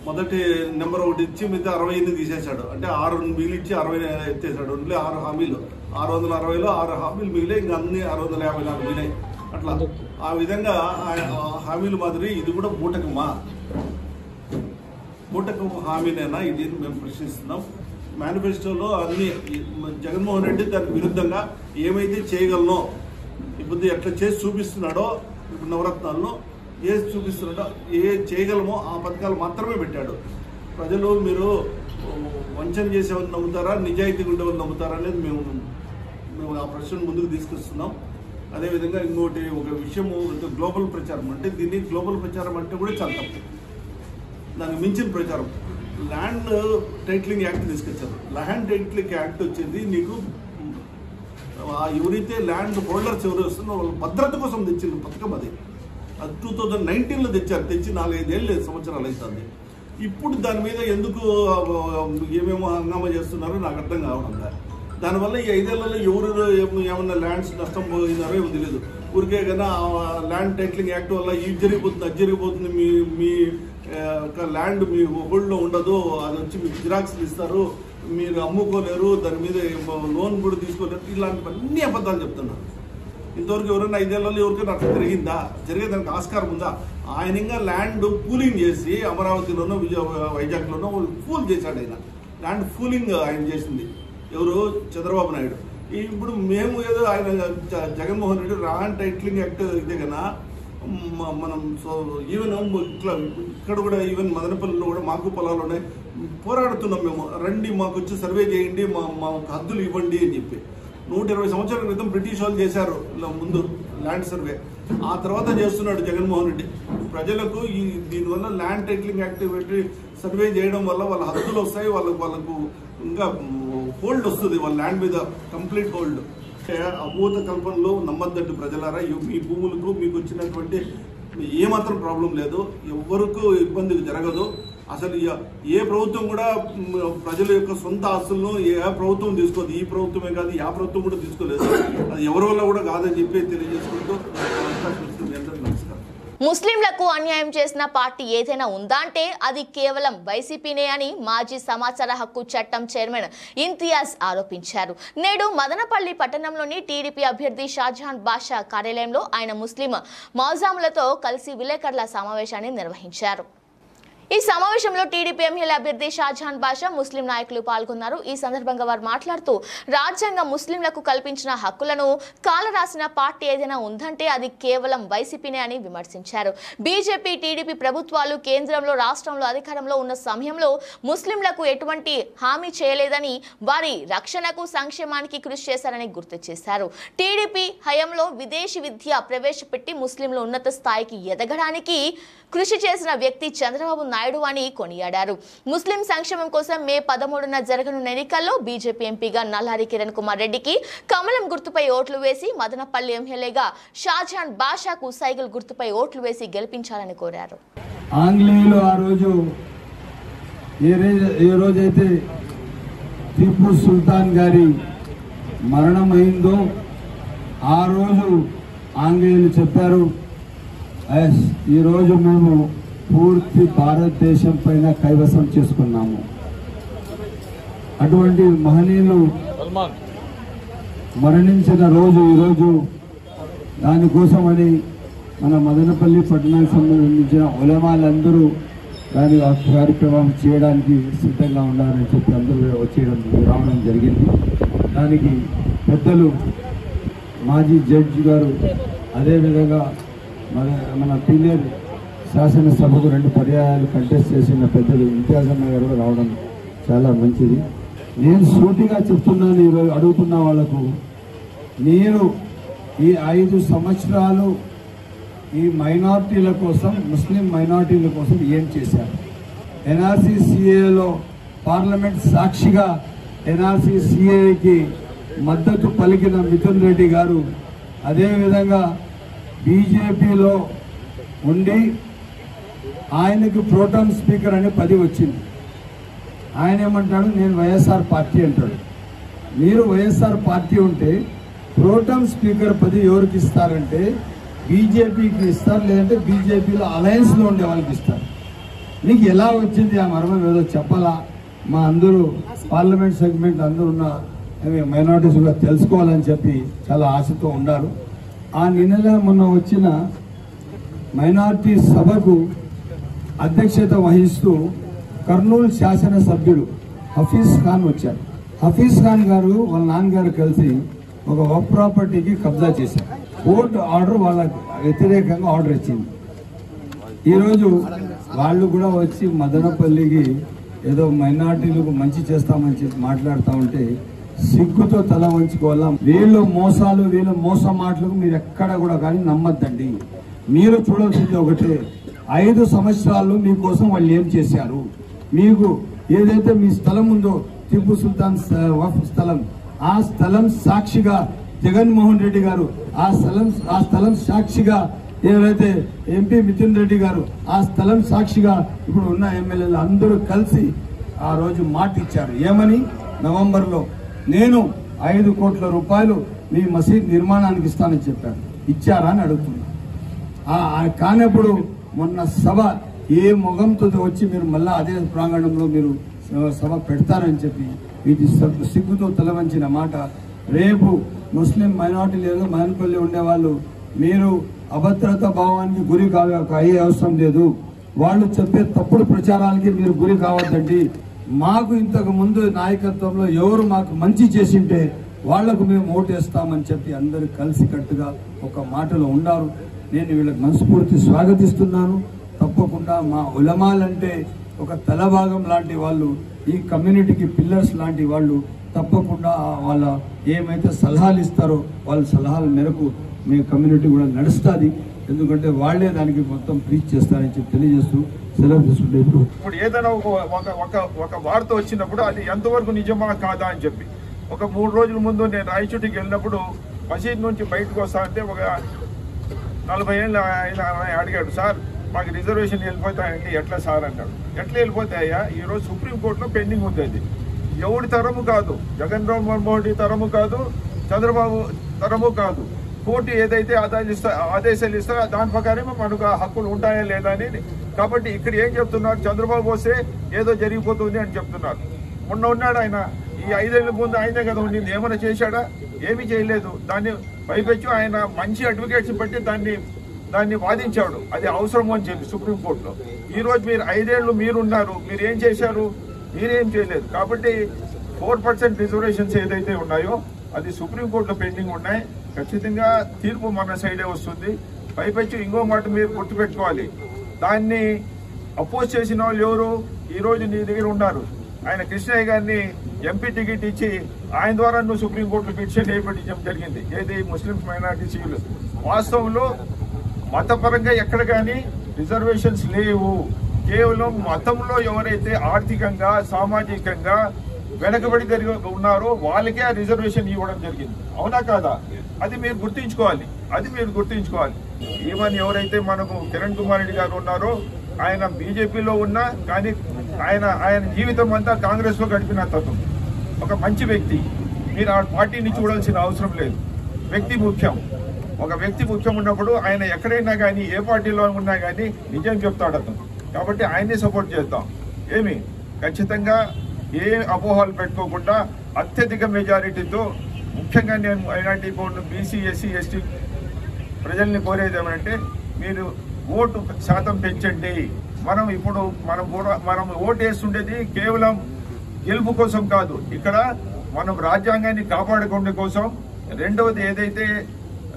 [SPEAKER 7] మొదటి నెంబర్ 1 ఇచ్చి మిగతా 60 తీసేశాడు. అంటే 6 మిగిలిచ్చి 60 ఎత్తేసాడు. ఓన్లీ 6 హామీలు, 660లో 6 హామీలు మిగిలే, ఇంకా అన్ని 654 మిగిలాయి. అట్లా ఆ విధంగా హామీలు మాదిరి ఇది కూడా బూటకం హామీనేనా ఇది మేము ప్రశ్నిస్తున్నాం. మేనిఫెస్టోలో అన్ని జగన్మోహన్ రెడ్డి దానికి విరుద్ధంగా ఏమైతే చేయగలనో, ఇప్పుడు ఎట్లా చేసి చూపిస్తున్నాడో, ఇప్పుడు నవరత్నాలను ఏది చూపిస్తున్నాడో, ఏ చేయగలమో ఆ పథకాలు మాత్రమే పెట్టాడు. ప్రజలు మీరు వంచన చేసేవాళ్ళు నమ్ముతారా, నిజాయితీగా ఉండేవాళ్ళు నమ్ముతారా అనేది మేము ఆ ప్రశ్నను ముందుకు తీసుకొస్తున్నాం. అదేవిధంగా ఇంకోటి ఒక విషయము గ్లోబల్ ప్రచారం. అంటే దీన్ని గ్లోబల్ ప్రచారం అంటే కూడా చాలా తప్పు, దానికి మించిన ప్రచారం. ల్యాండ్ టైటిలింగ్ యాక్ట్ తీసుకొచ్చారు. ల్యాండ్ టైటిలింగ్ యాక్ట్ వచ్చేది నీకు ఎవరైతే ల్యాండ్ హోల్డర్స్ ఎవరు వస్తున్నారో వాళ్ళ భద్రత కోసం తెచ్చిన పథకం అది. 2019లో తెచ్చారు. తెచ్చి 4-5 సంవత్సరాలు అవుతుంది. ఇప్పుడు దాని మీద ఎందుకు ఏమేమో హంగామా చేస్తున్నారో నాకు అర్థం కావడం. దానివల్ల ఈ 5 ఏళ్లలో ఎవరు ఏమన్నా ల్యాండ్స్ నష్టం పోయినారో ఏమో తెలియదు. ఊరికే కన్నా ల్యాండ్ టైటిలింగ్ యాక్ట్ వల్ల ఇది జరిగిపోతుంది, అది జరిగిపోతుంది, మీ ల్యాండ్ మీ హోల్డ్లో ఉండదు, అది వచ్చి మీకు జిరాక్స్లు ఇస్తారు, మీరు అమ్ముకోలేరు, దాని మీద లోన్ కూడా తీసుకోలేరు, ఇలాంటివన్నీ అబద్ధాలు చెప్తున్నారు. ఇంతవరకు ఎవరైనా 5 ఏళ్లలో ఎవరికైనా అట్లా జరిగిందా? జరిగేదానికి ఆస్కారం ఉందా? ఆయన ఇంకా ల్యాండ్ పూలింగ్ చేసి అమరావతిలోనో వైజాగ్లోనో పూల్ చేశాడు. ఆయన ల్యాండ్ పూలింగ్ ఆయన చేసింది ఎవరు? చంద్రబాబు నాయుడు. ఇప్పుడు మేము ఏదో ఆయన Jaganmohan Reddy land titling act ఇదే కదా మనం. సో ఈవెన్ ఇక్కడ కూడా ఈవెన్ మదనపల్లిలో కూడా మాకు పొలాలు ఉన్నాయి, పోరాడుతున్నాం మేము. రండి మాకు వచ్చి సర్వే చేయండి, మా హద్దులు ఇవ్వండి అని చెప్పి. 120 సంవత్సరాల క్రితం బ్రిటిష్ వాళ్ళు చేశారు ముందు ల్యాండ్ సర్వే. ఆ తర్వాత చేస్తున్నాడు జగన్మోహన్ రెడ్డి. ప్రజలకు దీనివల్ల ల్యాండ్ టైటిలింగ్ యాక్టివిటీ సర్వే చేయడం వల్ల వాళ్ళ హక్కులు వస్తాయి, వాళ్ళకు ఇంకా హోల్డ్ వస్తుంది, వాళ్ళ ల్యాండ్ మీద కంప్లీట్ హోల్డ్. అభూత కల్పనలు నమ్మద్దండి ప్రజలారా. మీ భూములకు మీకు వచ్చినటువంటి ఏమాత్రం ప్రాబ్లం లేదు, ఎవరికి ఇబ్బంది జరగదు. అసలు ఏ ప్రభుత్వం కూడా ప్రజల యొక్క సొంత ఆస్తులను ఏ ప్రభుత్వం తీసుకోదు. ఈ ప్రభుత్వమే కాదు, ఆ ప్రభుత్వం కూడా తీసుకోలేదు. అది ఎవరి వల్ల కూడా కాదని చెప్పి తెలియజేసుకుంటూ నమస్కారం.
[SPEAKER 1] ముస్లింలకు అన్యాయం చేసిన పార్టీ ఏదైనా ఉందా అంటే అది కేవలం వైసీపీనే అని మాజీ సమాచార హక్కు చట్టం చైర్మన్ ఇంతియాజ్ ఆరోపించారు. నేడు మదనపల్లి పట్టణంలోని టీడీపీ అభ్యర్థి షాజహాన్ బాషా కార్యాలయంలో ఆయన ముస్లిం మౌజాములతో కలిసి విలేకరుల సమావేశాన్ని నిర్వహించారు. ఈ సమావేశంలో టీడీపీ ఎమ్మెల్యే అభ్యర్థి షాజహాన్ బాషా, ముస్లిం నాయకులు పాల్గొన్నారు. ఈ సందర్భంగా వారు మాట్లాడుతూ రాజ్యాంగం ముస్లింలకు కల్పించిన హక్కులను కాలరాసిన పార్టీ ఏదైనా ఉందంటే అది కేవలం వైసీపీనే అని విమర్శించారు. బీజేపీ, టీడీపీ ప్రభుత్వాలు కేంద్రంలో, రాష్ట్రంలో అధికారంలో ఉన్న సమయంలో ముస్లింలకు ఎటువంటి హామీ చేయలేదని, వారి రక్షణకు, సంక్షేమానికి కృషి చేశారని గుర్తు చేశారు. టీడీపీ హయాంలో విదేశీ విద్య ప్రవేశపెట్టి ముస్లింలు ఉన్నత స్థాయికి ఎదగడానికి కృషి చేసిన వ్యక్తి చంద్రబాబు నాయుడు అని కొనియాడారు. ముస్లిం సంక్షేమం కోసం మే 13న జరగనున్న ఎన్నికల్లో బీజేపీ ఎంపీగా నల్లారి కిరణ్ కుమార్ రెడ్డికి కమలం గుర్తుపై ఓట్లు వేసి, మదనపల్లి ఎమ్మెల్యేగా షాజహాన్ బాషాకు సైకిల్ గుర్తుపై ఓట్లు వేసి గెలిపించాలని కోరారు.
[SPEAKER 8] ఆంగ్లేయులు ఆ రోజు ఏ రోజైతే టిప్పు సుల్తాన్ గారి మరణమైందో ఆ రోజు ఆంగ్లేయులు చెప్పారు, ఈరోజు మేము పూర్తి భారతదేశం పైన కైవసం చేసుకున్నాము. అటువంటి మహనీయులు మరణించిన రోజు ఈరోజు. దానికోసమని మన మదనపల్లి పట్టణానికి సంబంధించిన ఉలమాలందరూ దాని కార్యక్రమం చేయడానికి సిద్ధంగా ఉన్నారని చెప్పి అందరూ రావడం జరిగింది. దానికి పెద్దలు మాజీ జడ్జి గారు, అదేవిధంగా మన సీనియర్ శాసనసభకు 2 పర్యాయాలు కంటెస్ట్ చేసిన పెద్దలు ఇంతియాజమ్మ గారు రావడం చాలా మంచిది. నేను సూటిగా చెప్తున్నాను, ఈరోజు అడుగుతున్న వాళ్లకు, నేను ఈ 5 సంవత్సరాలు ఈ మైనార్టీల కోసం, ముస్లిం మైనార్టీల కోసం ఏం చేశారు? ఎన్ఆర్సీ సిఏలో పార్లమెంట్ సాక్షిగా ఎన్ఆర్సీ సిఏకి మద్దతు పలికిన మిథున్ రెడ్డి గారు, అదేవిధంగా బీజేపీలో ఉండి ఆయనకు ప్రోటోన్ స్పీకర్ అని 10 వచ్చింది. ఆయన ఏమంటాడు, నేను వైఎస్ఆర్ పార్టీ అంటాడు. మీరు వైఎస్ఆర్ పార్టీ ఉంటే ప్రోటోన్ స్పీకర్ 10 ఎవరికి ఇస్తారంటే బీజేపీకి ఇస్తారు, లేదంటే బీజేపీలో అలయన్స్లో ఉండే వాళ్ళకి ఇస్తారు. నీకు ఎలా వచ్చింది ఆ మర్మం ఏదో చెప్పాలా? మా అందరూ పార్లమెంట్ సెగ్మెంట్ అందరూ ఉన్న మైనారిటీస్ కూడా తెలుసుకోవాలని చెప్పి చాలా ఆశతో ఉన్నారు. ఆ నిన్ననే మొన్న వచ్చిన మైనారిటీ సభకు అధ్యక్షత వహిస్తూ కర్నూలు శాసనసభ్యుడు హఫీజ్ ఖాన్ వచ్చారు. హఫీజ్ ఖాన్ గారు వాళ్ళ నాన్నగారు కలిసి ఒక వర్క్ ప్రాపర్టీకి కబ్జా చేశారు. కోర్టు ఆర్డర్ వాళ్ళ వ్యతిరేకంగా ఆర్డర్ ఇచ్చింది. ఈరోజు వాళ్ళు కూడా వచ్చి మదనపల్లికి ఏదో మైనారిటీలకు మంచి చేస్తామని చెప్పి మాట్లాడుతూ ఉంటే సిగ్గుతో తల వంచుకోవాలా. వీళ్ళు మోసాలు, వీళ్ళు మోసం మాటలకు మీరు ఎక్కడ కూడా కానీ నమ్మద్దండి. మీరు చూడాల్సింది ఒకటే, 5 సంవత్సరాలు మీకోసం వాళ్ళు ఏం చేశారు. మీకు ఏదైతే మీ స్థలం ఉందో టిప్పు సుల్తాన్ వక్ఫ్ స్థలం, ఆ స్థలం సాక్షిగా జగన్మోహన్ రెడ్డి గారు, ఆ స్థలం సాక్షిగా ఏదైతే ఎంపీ మిథున్ రెడ్డి గారు, ఆ స్థలం సాక్షిగా ఇప్పుడు ఉన్న ఎమ్మెల్యేలు అందరూ కలిసి ఆ రోజు మాట ఇచ్చారు. ఏమని? నవంబర్లో నేను 5 కోట్ల రూపాయలు మీ మసీద్ నిర్మాణానికి ఇస్తానని చెప్పారు. ఇచ్చారా అని అడుగుతున్నా. కానప్పుడు మొన్న సభ ఏ మొగంతో వచ్చి మీరు మళ్ళా అదే ప్రాంగణంలో మీరు సభ పెడతారని చెప్పి ఇది సిగ్గుతో తలవంచిన మాట. రేపు ముస్లిం మైనార్టీలు మదనపల్లి ఉండేవాళ్ళు మీరు అభద్రతా భావానికి గురి అయ్యే అవసరం లేదు. వాళ్ళు చెప్పే తప్పుడు ప్రచారాలకి మీరు గురి కావద్దండి. మాకు ఇంతకు ముందు నాయకత్వంలో ఎవరు మాకు మంచి చేసింటే వాళ్లకు మేము ఓటేస్తామని చెప్పి అందరూ కలిసికట్టుగా ఒక మాటలో ఉన్నారు. నేను వీళ్ళకి మనస్ఫూర్తి స్వాగతిస్తున్నాను. తప్పకుండా మా ఉలమాలంటే ఒక తలభాగం లాంటి వాళ్ళు, ఈ కమ్యూనిటీకి పిల్లర్స్ లాంటి వాళ్ళు. తప్పకుండా వాళ్ళ ఏమైతే సలహాలు ఇస్తారో వాళ్ళ సలహాల మేరకు మీ కమ్యూనిటీ కూడా నడుస్తుంది. ఎందుకంటే వాళ్ళే దానికి మొత్తం ప్రీచ్ చేస్తారని చెప్పి తెలియజేస్తూ సెలవు తీసుకుంటే
[SPEAKER 9] ఇప్పుడు ఏదైనా ఒక వార్త వచ్చినప్పుడు అది ఎంతవరకు నిజమా కాదా అని చెప్పి ఒక 3 రోజుల ముందు నేను రాయచోటికి వెళ్ళినప్పుడు మసీద్ నుంచి బయటకు వస్తా అంటే ఒక 40 ఏళ్ళు ఆయన అడిగాడు, సార్ మాకు రిజర్వేషన్ వెళ్ళిపోతాయండి ఎట్లా సార్ అన్నాడు. ఎట్లా వెళ్ళిపోతాయా? ఈరోజు సుప్రీంకోర్టులో పెండింగ్ ఉంది. అది ఎవడి తరము కాదు, జగన్మోహన్ రెడ్డి తరము కాదు, చంద్రబాబు తరము కాదు. కోర్టు ఏదైతే ఆదేశాలు ఇస్తా దాని ప్రకారమే మనకు హక్కులు ఉంటాయా లేదా అని. కాబట్టి ఇక్కడ ఏం చెప్తున్నారు, చంద్రబాబు వస్తే ఏదో జరిగిపోతుంది అని చెప్తున్నారు. మొన్న ఉన్నాడు ఆయన, ఈ 5 ఏళ్ల ముందు ఆయనే కదా ఉండింది, ఏమైనా చేశాడా? ఏమీ చేయలేదు. దాన్ని పైపెచ్చు ఆయన మంచి అడ్వకేట్స్ బట్టి దాన్ని వాదించాడు, అది అవసరం అని చెప్పి సుప్రీంకోర్టులో. ఈ రోజు మీరు 5 ఏళ్ళు మీరున్నారు, మీరు ఏం చేశారు? మీరేం చేయలేదు. కాబట్టి 4% రిజర్వేషన్స్ ఏదైతే ఉన్నాయో అది సుప్రీంకోర్టులో పెండింగ్ ఉన్నాయి. ఖచ్చితంగా తీర్పు మన సైడే వస్తుంది. పైపెచ్చు ఇంకో మాట మీరు గుర్తుపెట్టుకోవాలి, దాన్ని అపోజ్ చేసిన వాళ్ళు ఎవరు? ఈ రోజు నీ దగ్గర ఉన్నారు. ఆయన కృష్ణయ్య గారిని ఎంపీ టికెట్ ఇచ్చి ఆయన ద్వారా నువ్వు సుప్రీంకోర్టులో పిటిషన్ వేయబడించడం జరిగింది. ఏది ముస్లింస్ మైనారిటీలు. వాస్తవంలో మతపరంగా ఎక్కడ కానీ రిజర్వేషన్స్ లేవు. కేవలం మతంలో ఎవరైతే ఆర్థికంగా సామాజికంగా వెనకబడి జరిగి ఉన్నారో వాళ్ళకే ఆ రిజర్వేషన్ ఇవ్వడం జరిగింది. అవునా కాదా? అది మీరు గుర్తించుకోవాలి. ఈవెన్ ఎవరైతే మనకు కిరణ్ కుమార్ రెడ్డి గారు ఉన్నారో ఆయన బీజేపీలో ఉన్నా కానీ ఆయన జీవితం అంతా కాంగ్రెస్ లో గడిపిన తత్వం. ఒక మంచి వ్యక్తి. మీరు ఆ పార్టీని చూడాల్సిన అవసరం లేదు. వ్యక్తి ముఖ్యం. ఒక వ్యక్తి ముఖ్యం ఉన్నప్పుడు ఆయన ఎక్కడైనా కానీ ఏ పార్టీలో ఉన్నా కానీ నిజం చెప్తాడు అతను. కాబట్టి ఆయన్ని సపోర్ట్ చేస్తాం. ఖచ్చితంగా ఏ అపోహలు పెట్టుకోకుండా అత్యధిక మెజారిటీతో, ముఖ్యంగా నేను minority board BC SC ST ప్రజల్ని కోరేది ఏమంటే మీరు ఓటు శాతం పెంచండి. మనం ఓటు వేస్తుండేది కేవలం గెలుపు కోసం కాదు, ఇక్కడ మనం రాజ్యాంగాన్ని కాపాడుకునే కోసం, రెండవది ఏదైతే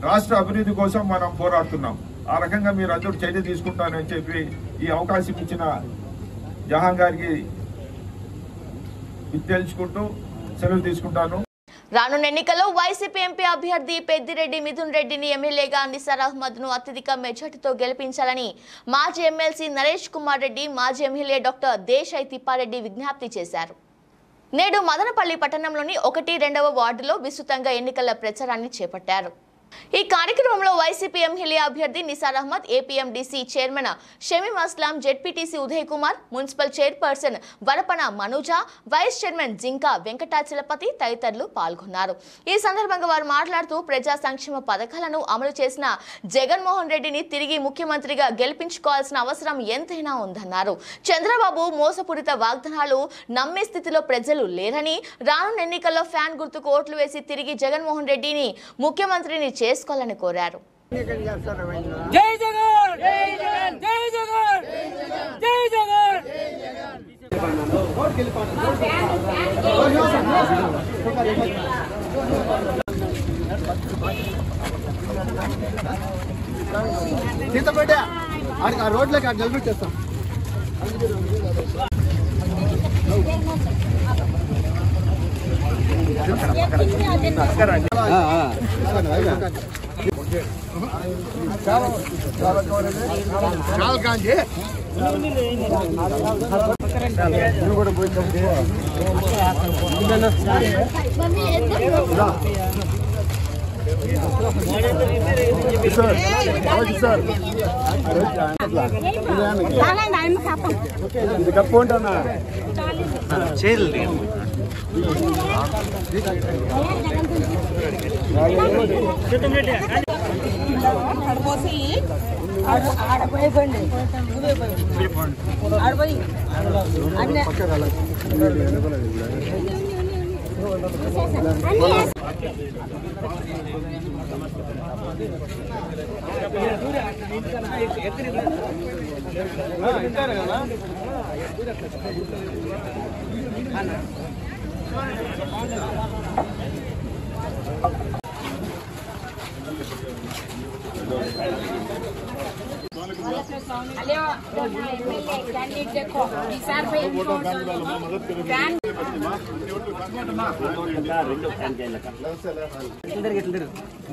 [SPEAKER 9] రాష్ట్ర అభివృద్ధి కోసం మనం పోరాడుతున్నాం. ఆ రకంగా మీరు అందరూ చర్య తీసుకుంటారని చెప్పి ఈ అవకాశం ఇచ్చిన జహాన్ గారికి తెలుసుకుంటూ సెలవు తీసుకుంటాను.
[SPEAKER 1] రానున్న ఎన్నికల్లో వైసీపీ ఎంపీ అభ్యర్థి పెద్దిరెడ్డి మిథున్ రెడ్డిని ఎమ్మెల్యేగా నిసార్ అహ్మద్ ను అత్యధిక మెజార్టీతో గెలిపించాలని మాజీ ఎమ్మెల్సీ నరేష్ కుమార్ రెడ్డి, మాజీ ఎమ్మెల్యే డాక్టర్ దేశాయ్ తిప్పారెడ్డి విజ్ఞప్తి చేశారు. నేడు మదనపల్లి పట్టణంలోని 1-2వ వార్డులో విస్తృతంగా ఎన్నికల ప్రచారాన్ని చేపట్టారు. ఈ కార్యక్రమంలో వైసీపీ ఎమ్మెల్యే అభ్యర్థి Nisar Ahmed, APMDC chairman Shamim Aslam, ZPTC Uday Kumar, municipal chairperson Varapana Manuja, vice chairman Jinka Venkatachalapathi తదితరులు పాల్గొన్నారు. ఈ సందర్భంగా వారు మాట్లాడుతూ ప్రజా సంక్షేమ పథకాలను అమలు చేసిన జగన్మోహన్ రెడ్డిని తిరిగి ముఖ్యమంత్రిగా గెలిపించుకోవాల్సిన అవసరం ఎంతైనా ఉందన్నారు. చంద్రబాబు మోసపూరిత వాగ్దానాలు నమ్మే స్థితిలో ప్రజలు లేరని, రానున్న ఎన్నికల్లో ఫ్యాన్ గుర్తుకు ఓట్లు వేసి తిరిగి జగన్మోహన్ రెడ్డిని ముఖ్యమంత్రిని చేసుకోవాలని కోరారు.
[SPEAKER 10] జై జగన్, జై జగన్, జై జగన్, జై జగన్.
[SPEAKER 11] సీతపేట ఆ రోడ్లకి అక్కడ నిలబెట్టేస్తాం. కప్పు ఉంటానా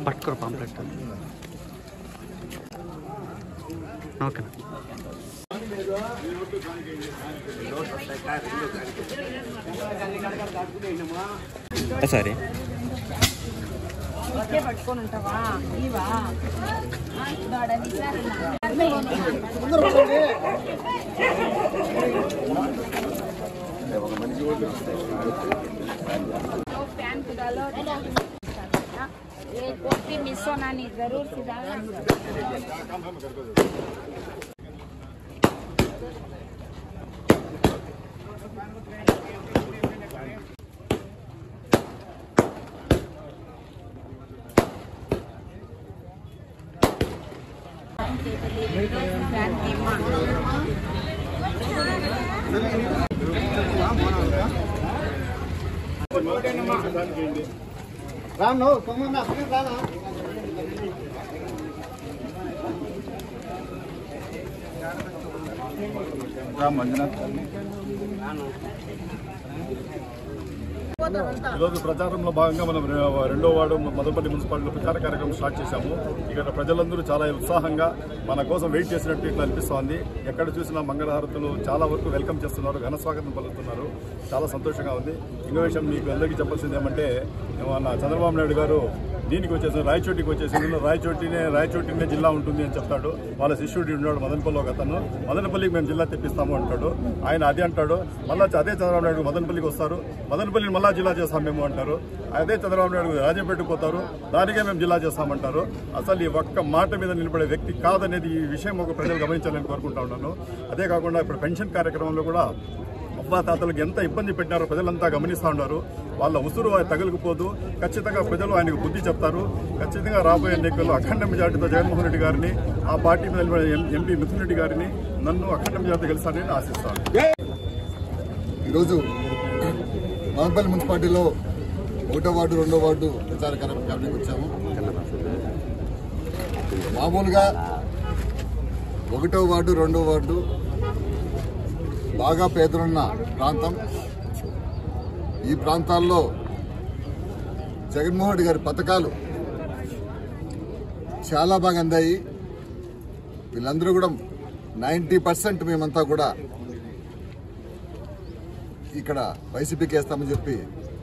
[SPEAKER 11] పట్టుకోరు పాంప్లెట్
[SPEAKER 12] ఓకే సరే
[SPEAKER 13] పట్టుకొని ఉంటావా ఇవా पैन को डालो एक कॉपी मिस होना नहीं जरूर सीधा
[SPEAKER 11] రామ్ నో సోమన్న అక్కడ రానా
[SPEAKER 6] రామ్ మంజునాథ్ ఈరోజు ప్రచారంలో భాగంగా మనం 2వ వార్డు మదనపల్లి మున్సిపాలిటీలో ప్రచార కార్యక్రమం స్టార్ట్ చేశాము. ఇక్కడ ప్రజలందరూ చాలా ఉత్సాహంగా మన కోసం వెయిట్ చేసినట్టు ఇట్లా అనిపిస్తోంది. ఎక్కడ చూసినా మంగళహారతులు చాలా వరకు వెల్కమ్ చేస్తున్నారు, ఘన స్వాగతం పలుకుతున్నారు. చాలా సంతోషంగా ఉంది. ఇంకో విషయం మీకు అందరికీ చెప్పాల్సింది ఏమంటే మన చంద్రబాబు నాయుడు గారు దీనికి వచ్చేసి రాయచోటికి వచ్చేసి రాయచోటినే జిల్లా ఉంటుంది అని చెప్తాడు. వాళ్ళ శిష్యుడు ఉన్నాడు మదనపల్లి ఒక అతను, మదనపల్లికి మేము జిల్లా తెప్పిస్తాము అంటాడు. ఆయన అదే అంటాడు. మళ్ళీ అదే చంద్రబాబు నాయుడు మదనపల్లికి వస్తారు, మదనపల్లిని మళ్ళా జిల్లా చేస్తాం మేము అంటారు. అదే చంద్రబాబు నాయుడు రాజంపేటకు పోతారు, దానికే మేము జిల్లా చేస్తామంటారు. అసలు ఈ ఒక్క మాట మీద నిలబడే వ్యక్తి కాదనేది ఈ విషయం ఒక ప్రజలు గమనించాలని కోరుకుంటా ఉన్నాను. అదే కాకుండా ఇప్పుడు పెన్షన్ కార్యక్రమంలో కూడా అవ్వాతాతలకు ఎంత ఇబ్బంది పెట్టినారో ప్రజలంతా గమనిస్తూ ఉన్నారు. వాళ్ళ ఉసురు తగలుకుపోదు. ఖచ్చితంగా ప్రజలు ఆయనకు బుద్ధి చెప్తారు. ఖచ్చితంగా రాబోయే ఎన్నికల్లో అఖండ మెజార్టీతో జగన్మోహన్ రెడ్డి గారిని, ఆ పార్టీ మీద ఎంపీ మిథున్ రెడ్డి గారిని నన్ను అఖండ మెజార్టీ గెలుస్తానని ఆశిస్తాను.
[SPEAKER 14] ఈరోజు మదనపల్లి మున్సిపాలిటీలో 1వ వార్డు 2వ వార్డు ప్రచార కార్యక్రమానికి వచ్చాము. మామూలుగా 1వ వార్డు 2వ వార్డు బాగా పేదలున్న ప్రాంతం. ఈ ప్రాంతాల్లో జగన్మోహన్ రెడ్డి గారి పథకాలు చాలా బాగా అందాయి. వీళ్ళందరూ కూడా 90% మేమంతా కూడా ఇక్కడ వైసీపీకి వేస్తామని చెప్పి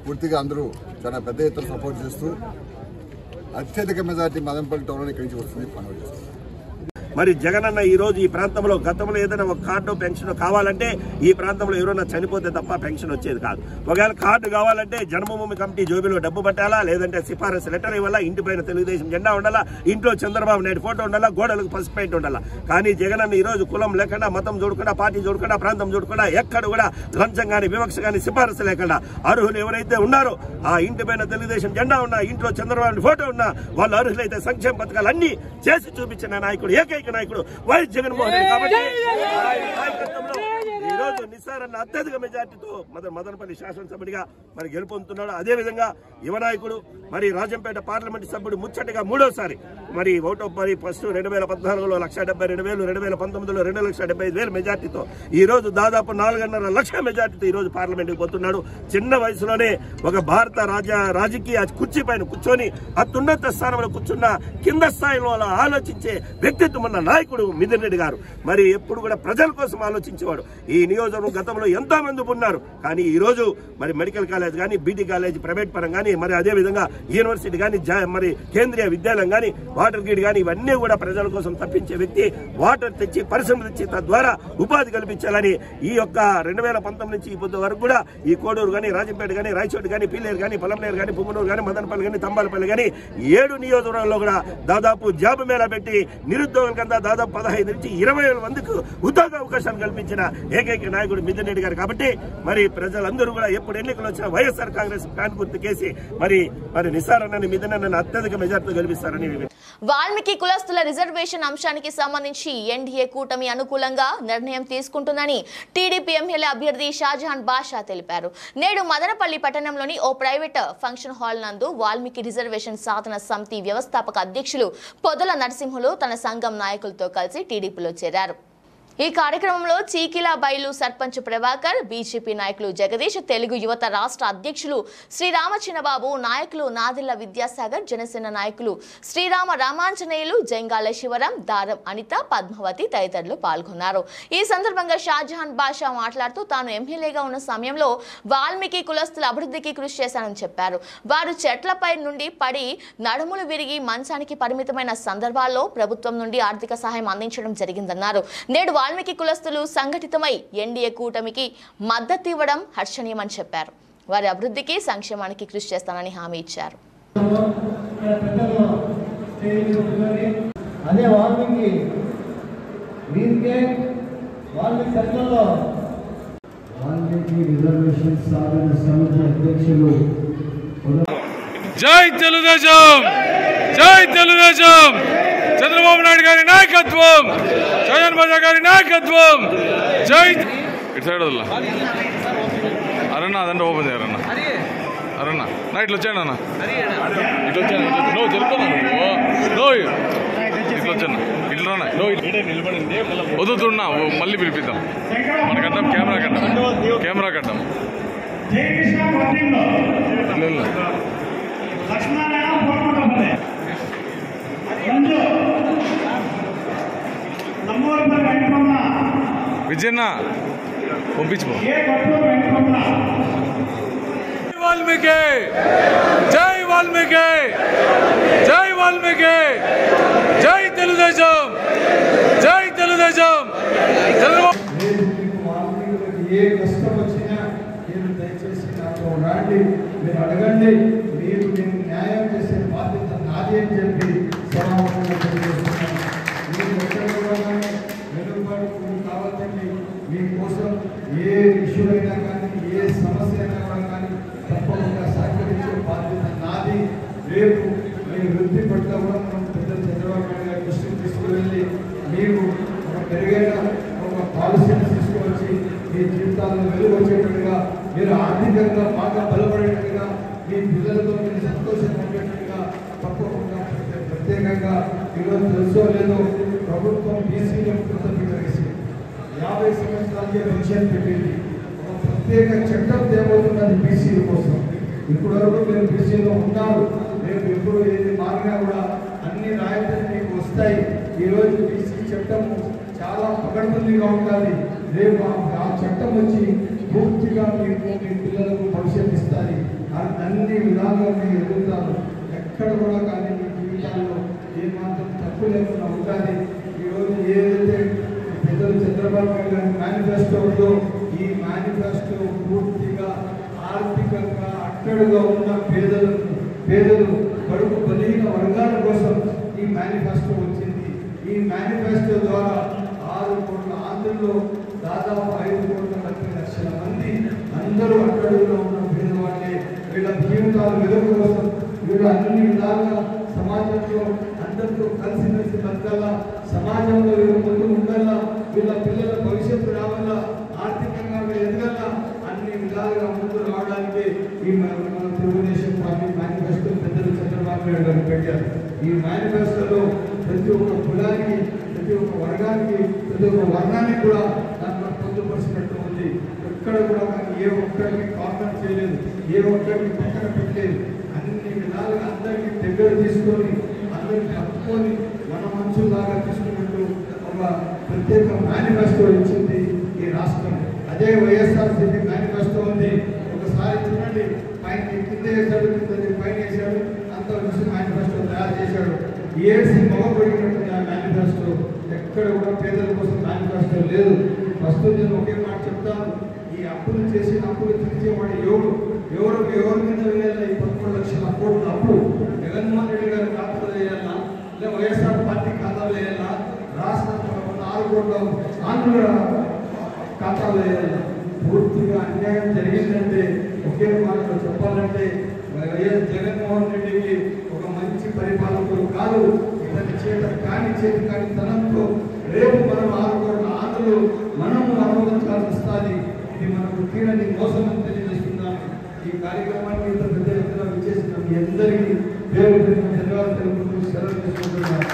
[SPEAKER 14] పూర్తిగా అందరూ చాలా పెద్ద ఎత్తున సపోర్ట్ చేస్తూ అత్యధిక మెజార్టీ మదనపల్లి టౌన్లో ఇక్కడి నుంచి వస్తుంది పనులు చేస్తుంది.
[SPEAKER 15] మరి జగనన్న ఈ రోజు ఈ ప్రాంతంలో గతంలో ఏదైనా ఒక కార్డు పెన్షన్ కావాలంటే ఈ ప్రాంతంలో ఎవరైనా చనిపోతే తప్ప పెన్షన్ వచ్చేది కాదు. ఒకవేళ కార్డు కావాలంటే జన్మభూమి కమిటీ జోబీలో డబ్బు పట్టాలా, లేదంటే సిఫారసు లెటర్ ఇవ్వాలా, ఇంటిపైన తెలుగుదేశం జెండా ఉండాలా, ఇంట్లో చంద్రబాబు నాయుడు ఫోటో ఉండాలా, గోడలకు పసుపు పెయింట్ ఉండాలా. కానీ జగనన్న ఈ రోజు కులం లేకుండా, మతం చూడకుండా, పార్టీ చూడకుండా, ప్రాంతం చూడకుండా, ఎక్కడ కూడా లంచం కానీ వివక్ష కానీ సిఫారసు లేకుండా అర్హులు ఎవరైతే ఉన్నారో ఆ ఇంటిపైన తెలుగుదేశం జెండా ఉన్నా, ఇంట్లో చంద్రబాబు ఫోటో ఉన్నా వాళ్ళు అర్హులైతే సంక్షేమ పథకాలు అన్ని చేసి చూపించిన నాయకుడు ఏకైక నాయకుడు వైఎస్ జగన్మోహన్ రెడ్డి. కాబట్టి ఈ రోజు నిస్సారన్న అత్యధిక మెజార్టీతో మదనపల్లి శాసనసభ్యుడిగా మరి గెలుపొందుతున్నాడు. అదేవిధంగా యువ నాయకుడు మరి రాజంపేట పార్లమెంటు సభ్యుడు ముచ్చటగా 3వసారి మరి ఫస్ట్ 2014లో 1,72,000, 2019లో 2,75,000 మెజార్టీతో ఈ రోజు దాదాపు 4.5 లక్షల మెజార్టీతో ఈ రోజు పార్లమెంట్కి పోతున్నాడు. చిన్న వయసులోనే ఒక భారత రాజకీయ కుర్చీ పైన కూర్చొని అత్యున్నత స్థానంలో కూర్చున్న కింద స్థాయిలో ఆలోచించే వ్యక్తిత్వం ఉన్న నాయకుడు మిథున్ రెడ్డి గారు. మరి ఎప్పుడు కూడా ప్రజల కోసం ఆలోచించేవాడు. ఈ నియోజకవర్గం గతంలో ఎంతో మంది ఉన్నారు. కానీ ఈ రోజు మరి మెడికల్ కాలేజ్ కానీ, బీటీ కాలేజ్ ప్రైవేట్ పరం కానీ, మరి అదేవిధంగా యూనివర్సిటీ కానీ, మరి కేంద్రీయ విద్యాలయం కానీ, వాటర్ గ్రిడ్ కానీ ఇవన్నీ కూడా ప్రజల కోసం తప్పించే వ్యక్తి. వాటర్ తెచ్చి పరిశ్రమ తెచ్చి తద్వారా ఉపాధి కల్పించాలని ఈ యొక్క 2019 నుంచి ఇప్పటి వరకు కూడా ఈ కోడూరు కానీ, రాజంపేట కానీ, రాయచోటి కానీ, పీలేరు కానీ, పొలంనేరు కానీ, పుంగనూరు కానీ, మదనపల్లి కానీ, తంబాలపల్లి కానీ 7 నియోజకవర్గాల్లో కూడా దాదాపు జాబ్ మేళా పెట్టి నిరుద్యోగుల కింద దాదాపు 15 నుంచి 20,000 మందికి ఉద్యోగ అవకాశాలు కల్పించిన ఏకైక నాయకుడు మిథున్ రెడ్డి గారు. కాబట్టి మరి ప్రజలందరూ కూడా ఎప్పుడు ఎన్నికలు వచ్చినా వైఎస్ఆర్ కాంగ్రెస్ ఫ్యాన్ గుర్తుకేసి మరి నిస్సారన్నని మిథున్ అన్నని అత్యధిక మెజార్టీతో గెలిపిస్తారని.
[SPEAKER 1] వాల్మీకి కులస్తుల రిజర్వేషన్ అంశానికి సంబంధించి ఎన్డీఏ కూటమి అనుకూలంగా నిర్ణయం తీసుకుంటుందని టీడీపీ ఎమ్మెల్యే అభ్యర్థి షాజహాన్ బాషా తెలిపారు. నేడు మదనపల్లి పట్టణంలోని ఓ ప్రైవేట్ ఫంక్షన్ హాల్ నందు వాల్మీకి రిజర్వేషన్ సాధన సమితి వ్యవస్థాపక అధ్యక్షులు పొదల నరసింహులు తన సంఘం నాయకులతో కలిసి టీడీపీలో చేరారు. ఈ కార్యక్రమంలో చీకిల బైలు సర్పంచ్ ప్రభాకర్, బీజేపీ నాయకులు జగదీష్, తెలుగు యువత రాష్ట్ర అధ్యక్షులు శ్రీరామ చిన్నబాబు, నాయకులు నాదిల్ల విద్యాసాగర్, జనసేన నాయకులు శ్రీరామ రామాంజనేయులు, జంగాల శివరాం, దారం అనిత, పద్మావతి తదితరులు పాల్గొన్నారు. ఈ సందర్భంగా షాజహాన్ బాషా మాట్లాడుతూ తాను ఎమ్మెల్యేగా ఉన్న సమయంలో వాల్మీకి కులస్తుల అభివృద్ధికి కృషి చేశానని చెప్పారు. వారు చెట్లపై నుండి పడి నడుములు విరిగి మంచానికి పరిమితమైన సందర్భాల్లో ప్రభుత్వం నుండి ఆర్థిక సహాయం అందించడం జరిగిందన్నారు. నేడు వాల్మీకి కులస్తులు సంఘటితమై ఎన్డీఏ కూటమికి మద్దతు ఇవ్వడం హర్షణీయమని చెప్పారు. వారి అభివృద్ధికి సంక్షేమానికి కృషి చేస్తానని హామీ ఇచ్చారు.
[SPEAKER 11] అదే వాల్మీకి రిజర్వేషన్ సాధన సమితి అధ్యక్షులు
[SPEAKER 16] జై తెలుగుదేశం, జై తెలుగుదేశం, చంద్రబాబు నాయుడు గారి నాయకత్వం, జగన్ బాబు గారి నాయకత్వం, జై. ఇటు సైడ్ వదల అరన్నా, అదంటే ఓపెన్ చేయరన్నా. అరన్నా నా ఇట్లా వచ్చాను అన్న, ఇట్లా వచ్చాను, నువ్వు జరుగుతున్నా, నువ్వు ఇట్లా వచ్చాను, ఇట్లా రానా, నిలబడింది వదులుతున్నా, మళ్ళీ పిలిపిద్దాం. మనకడ్డాం, కెమెరా కట్టాం, కెమెరా కట్టాం. విజయన్న పంపించు. వాల్మీకి, జై వాల్మీకి, జై వాల్మీకి, జై తెలుగుదేశం, జై తెలుగుదేశం.
[SPEAKER 8] ఏ కష్టం వచ్చినా మీరు దయచేసి నాతో రండి, మీరు అడగండి, మీరు నేను న్యాయం చేసే బాధ్యత నాది అని చెప్పి సమావేశంగా తెలియజేస్తున్నాను. మీరు ఎక్కడ కూడా వెనుకబడి కావాలండి, మీకోసం ఏ ఇష్యూ అయినా కానీ, ఏ సమస్య అయినా కూడా కానీ తప్పకుండా సహకరించే బాధ్యత నాది. రేపు మీ వృద్ధి పట్ల కూడా మనం పెద్ద చంద్రబాబు నాయుడు గారి దృష్టికి తీసుకువెళ్ళి మీరు ఒక మెరుగైన ఒక పాలసీని తీసుకువచ్చి మీ జీవితాలను వెలువచ్చేటట్టుగా, మీరు ఆర్థికంగా బాగా బలపడేటట్టుగా, మీ పిల్లలతో మీరు సంతోషంగా ఉండేటట్టుగా తప్పకుండా ప్రత్యేకంగా ఈరోజు తెలుసో లేదో ప్రభుత్వం బీసీలకు కృతజ్ఞత వేసి 50 సంవత్సరాలకే పెన్షన్ పెట్టింది. ఒక ప్రత్యేక చట్టం తేబోతున్నది బీసీల కోసం. ఇప్పుడు వరకు మీరు బీసీలో ఉన్నారు, రేపు ఎప్పుడు ఏది మారినా కూడా అన్ని రాయితీలు మీకు వస్తాయి. ఈరోజు బీసీ చట్టం చాలా పకడ్బందీగా ఉండాలి. రేపు ఆ చట్టం వచ్చి పూర్తిగా మీకు మీ పిల్లలకు భవిష్యత్తు ఇస్తుంది. అన్ని విధాలుగా మీరు ఎదుగుతారు. ఎక్కడ కూడా కానీ మీ జీవితాల్లో ఏమాత్రం తప్పు లేకుండా ఉండాలి. ఈరోజు ఏదైతే పెద్దలు చంద్రబాబు నాయుడు గారి మేనిఫెస్టో ఉందో, ఈ మేనిఫెస్టో పూర్తిగా ఆర్థికంగా అట్టడుగా ఉన్న పేదలు కడుపు బలహీన వర్గాల కోసం ఈ మేనిఫెస్టో వచ్చింది. ఈ మేనిఫెస్టో ద్వారా 6 కోట్ల ఆంధ్రుల్లో దాదాపు 5,40 లక్షల మంది అందరూ అట్టడుగులో ఉన్న పేదవాళ్ళే. వీళ్ళ జీవితాల వెలుగు కోసం వీళ్ళు అన్ని విధాలుగా సమాజంలో అందరితో కలిసిమెలిసి బతకాలా, సమాజంలో వీళ్ళు ముందు ఉండాలా, వీళ్ళ పిల్లల భవిష్యత్తు రావాలా, ఆర్థికంగా వీళ్ళు ఎదగాలా, అన్ని విధాలుగా ముందు రావడానికి ఈ మన తెలుగుదేశం పార్టీ మేనిఫెస్టో పెద్దలు చంద్రబాబు నాయుడు గారు పెట్టారు. ఈ మేనిఫెస్టోలో ప్రతి ఒక్క కులానికి, ప్రతి ఒక్క వర్గానికి, ప్రతి ఒక్క వర్గానికి కూడా దాంట్లో పొందుపరిచినట్టు ఉంది. ఎక్కడ కూడా కానీ ఏ ఒక్కరికి కార్నర్ చేయలేదు, ఏ ఒక్కరికి పక్కన పెట్టలేదు. అన్ని విధాలుగా అందరికీ దగ్గర తీసుకొని, అందరికీ హత్తుకొని మన మనుషుల్లాగా తీసుకున్నట్టు ఒక ప్రత్యేక మేనిఫెస్టో ఇచ్చింది ఈ రాష్ట్రం. అదే వైఎస్ఆర్సీపీ మేనిఫెస్టో ఉంది. ఒకసారి చూడండి, పైన కింద వేసాడు, కింద పైన వేసాడు, అంత చూసి మేనిఫెస్టో తయారు చేశాడు. ఏసీ మొగపడినట్టు ఆ మేనిఫెస్టో. ఎక్కడ కూడా పేదల కోసం మేనిఫెస్టో లేదు. ఫస్ట్ నేను ఒకే మాట చెప్తాను, ఈ అప్పులు చేసి అప్పులు తీర్చేవాడు ఎవరి మీద వేయాలి? ఈ 11 లక్షల కోట్ల అప్పు జగన్మోహన్ రెడ్డి గారి ఖాతాలో వేయాలా, లేదా వైఎస్ఆర్ పార్టీ ఖాతాలో వేయాలా, రాష్ట్ర 6 కోట్ల ఆంధ్ర ఖాతాలో వేయాలా? పూర్తిగా అన్యాయం జరిగిందంటే ఒకే మాటలో చెప్పాలంటే వైఎస్ జగన్మోహన్ రెడ్డికి ఒక మంచి పరిపాలకుడు కాదు. ఇతని చేతి కాని తనంతో రేపు మనం 6 కోట్ల ఆంధ్రులు మనము అనుభవించాల్సి వస్తుంది. ఇది మనకు తీరని మోసం అని తెలియజేస్తున్నాను. ఈ కార్యక్రమానికి ఇంత పెద్ద ఎత్తున విచ్చేసిన మీ అందరికీ పేరు ధన్యవాదాలు తెలుపుతూ సెలవు తీసుకుంటున్నాను.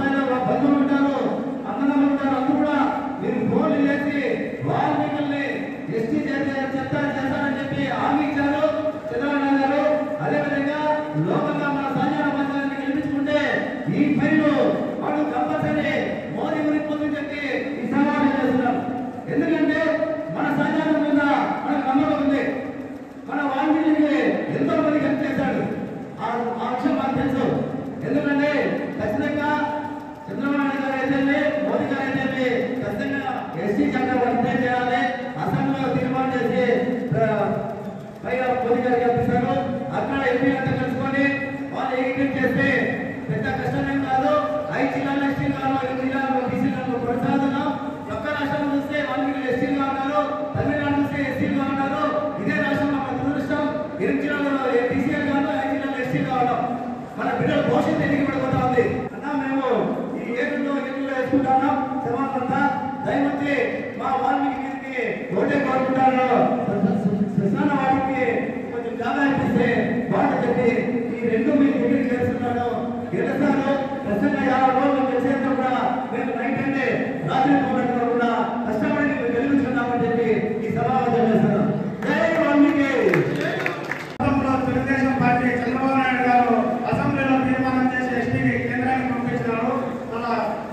[SPEAKER 17] ఎవరైనా బంధువులు ఉంటారు, అన్నదమ్ములు ఉంటారు, అందరూ కూడా మీరు ఫోన్లు చేసి వాల్మీకుల్ని ఎస్టీ చేస్తారని చెప్పి హామీ ఇచ్చారు చంద్రబాబు నాయుడు గారు. అదేవిధంగా లోకంగా మన సాధారణ మంత్రాన్ని గెలిపించుకుంటే ఈ ఫైలు వాడు కంపల్సరీ మోదీ గురించి చెప్పి ఈ సమావేశం చేస్తున్నాం. ఎందుకంటే మన సాధారణ మీద మనకు నమ్మకం ఉంది. మన వాల్మీకి ఎంతో మంది హెల్ప్ చేశాడు. ఆ విషయం మనకు తెలుసు. ఎందుకంటే ఖచ్చితంగా చంద్రబాబు నాయుడు గారు అయితే మోదీ గారు అయితే ఖచ్చితంగా ఎస్టీ చట్టం వర్తింప చేయాలి. అసెంబ్లీలో తీర్మానం చేసి పైగా మోదీ గారికి పంపిస్తారు. అక్కడ ఎంపీ అంతా కలుసుకొని వాళ్ళు ఏకీకరణ చేస్తే పెద్ద కష్టమేం కాదు. 5 జిల్లాలు ఎస్టీలు కావాలి, 5 జిల్లాలు బీసీలు కొనసాగుతున్నాం. ఒక్క రాష్ట్రంలో చూస్తే వాళ్ళు ఎస్టీలుగా ఉన్నారు, తమిళనాడు చూస్తే ఎస్టీలుగా ఉన్నారు. ఇదే రాష్ట్రంలో మన దురదృష్టం 8 జిల్లాలో బీసీలు కాదు, 5 జిల్లాలో ఎస్టీలుగా ఉన్నాం. మన బిడ్డల భవిష్యత్తు ఎన్నికబడిపోతా ఉంది అన్నా. మేము ఈ ఏడులో వేసుకుంటున్నాం. సమానంతా దయవచ్చి మా వాల్మీకి మీదకి ఓటే కోరుకుంటాను. శ్మశాన వాటికి కొంచెం జాగా ఇప్పిస్తే బాగుంటుంది చెప్పి ఈ రెండు మీరు దగ్గరికి చేస్తున్నాను. గెలుస్తాను ఖచ్చితంగా 50 రోజులు వచ్చేందుకు కూడా మేము నైట్ అంటే రాత్రి పోరాటంలో కూడా కష్టపడి మేము గెలిపించుకున్నామని చెప్పి ఈ సమావేశం చేస్తున్నాం. జై వాల్మీకి.
[SPEAKER 18] తెలుగుదేశం పార్టీ చంద్రబాబు నాయుడు గారు అసెంబ్లీలో తీర్మానం చేసి ఎస్టీకి కేంద్రానికి పంపించినారు. మన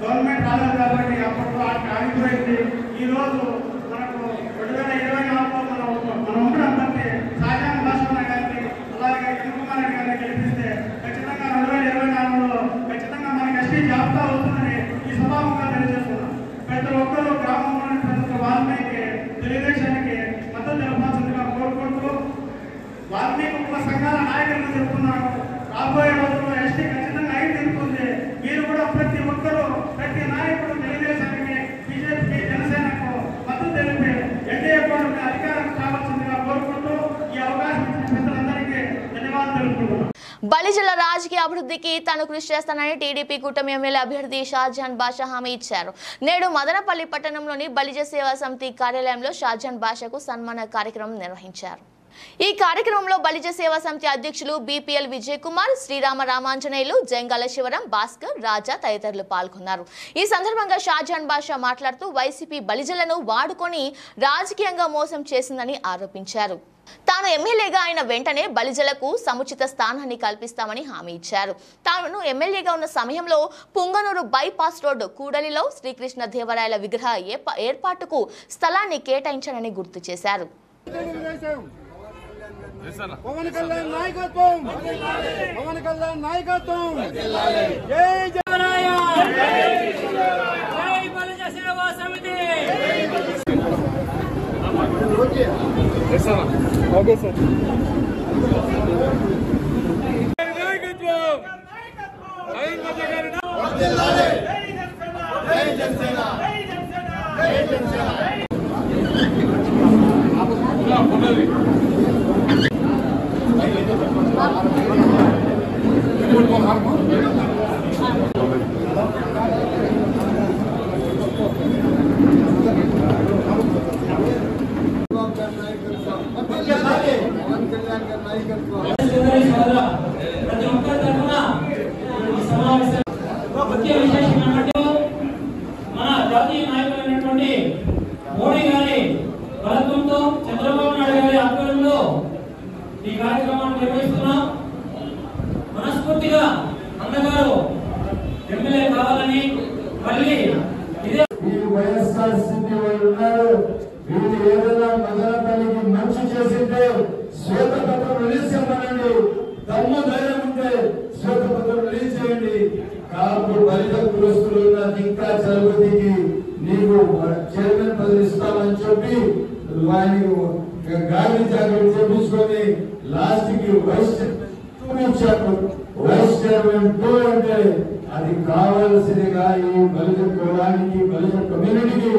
[SPEAKER 18] గవర్నమెంట్ రాలేదు కాబట్టి అప్పట్లో ఆగిపోయింది. ఈ రోజు మనకు 2024లో మన ఉమ్మడి అభ్యర్థి సాజాన్ భాషణ గారిని అలాగే కుమార్ రెడ్డి గారిని గెలిపిస్తే ఖచ్చితంగా 2024లో ఖచ్చితంగా మనకి ఎస్టీ జాబితా అవుతుందని ఈ సభాముఖంగా తెలియజేస్తున్నాం. ప్రతి ఒక్కరూ గ్రామంలోని ప్రతి వాల్మీకి తెలుగుదేశానికి మద్దతు తెలపాల్సిందిగా కోరుకుంటూ వాల్మీకి ఉప సంఘాల నాయకులను చెప్తున్నాను. రాబోయే రోజుల్లో ఎస్టీ ఖచ్చితంగా అయి తెలుస్తుంది. మీరు కూడా ప్రతి ఒక్కరూ ప్రతి నాయకుడు తెలుగుదేశానికి, బీజేపీకి, జనసేనకు మద్దతు తెలిపి ఎన్డీఏ కూటమి అధికారం కావాల్సిందిగా కోరుకుంటూ ఈ అవకాశం ఇచ్చిన పెద్దలందరికీ ధన్యవాదాలు తెలుపుతున్నాను.
[SPEAKER 1] బలిజల రాజకీయ అభివృద్ధికి తాను కృషి చేస్తానని టీడీపీ కూటమి ఎమ్మెల్యే అభ్యర్థి షాజహాన్ బాషా హామీ ఇచ్చారు. నేడు మదనపల్లి పట్టణంలోని బలిజ సేవా సమితి కార్యాలయంలో షాజహాన్ బాషాకు సన్మాన కార్యక్రమం నిర్వహించారు. ఈ కార్యక్రమంలో బలిజ సేవా సమితి అధ్యక్షులు బీపీఎల్ విజయ్ కుమార్, శ్రీరామ రామాంజనేయులు, జంగాల శివరం, భాస్కర్, రాజా తదితరులు పాల్గొన్నారు. ఈ సందర్భంగా షాజహాన్ బాషా మాట్లాడుతూ వైసీపీ బలిజలను వాడుకొని రాజకీయంగా మోసం చేసిందని ఆరోపించారు. తాను ఎమ్మెల్యేగా అయిన వెంటనే బలిజలకు సముచిత స్థానాన్ని కల్పిస్తామని హామీ ఇచ్చారు. తాను ఎమ్మెల్యేగా ఉన్న సమయంలో పుంగనూరు బైపాస్ రోడ్డు కూడలిలో శ్రీకృష్ణ దేవరాయల విగ్రహ ఏర్పాటుకు స్థలాన్ని కేటాయించానని గుర్తు చేశారు.
[SPEAKER 18] పవన్ కళ్యాణ్ నాయకత్వం, పవన్ కళ్యాణ్ నాయకత్వం. జై జగన్నాయ, జై బలిజ సేవా సమితి. Okay sir.
[SPEAKER 19] మన జాతీయ నాయకులైనటువంటి మోడీ గారి బలత్వంతో చంద్రబాబు నాయుడు గారి ఆధ్వర్యంలో ఈ కార్యక్రమాన్ని నిర్వహిస్తున్నాం. మనస్ఫూర్తిగా అన్నగారు ఎమ్మెల్యే కావాలని మళ్ళీ
[SPEAKER 8] వైఎస్ఆర్సీపీ వాళ్ళు ఉన్నారు. వీళ్ళు ఏదైనా మదనపల్లికి మంచి చేసింటే శ్వేతపత్రం రిలీజ్ చేయమనండి. దమ్ము ధైర్యం ఉంటే శ్వేతపత్రం రిలీజ్ చేయండి. కాపు బలిజ కులస్తులు ఇంకా చలపతికి నీకు చైర్మన్ పదవి ఇస్తామని చెప్పి ఆయన గాలి జాగ్రత్త చేపించుకొని లాస్ట్ కి వైస్ చైర్మన్ 2 అంటే అది కావాల్సిందిగా ఈ బలిజ కులానికి బలిజ కమ్యూనిటీకి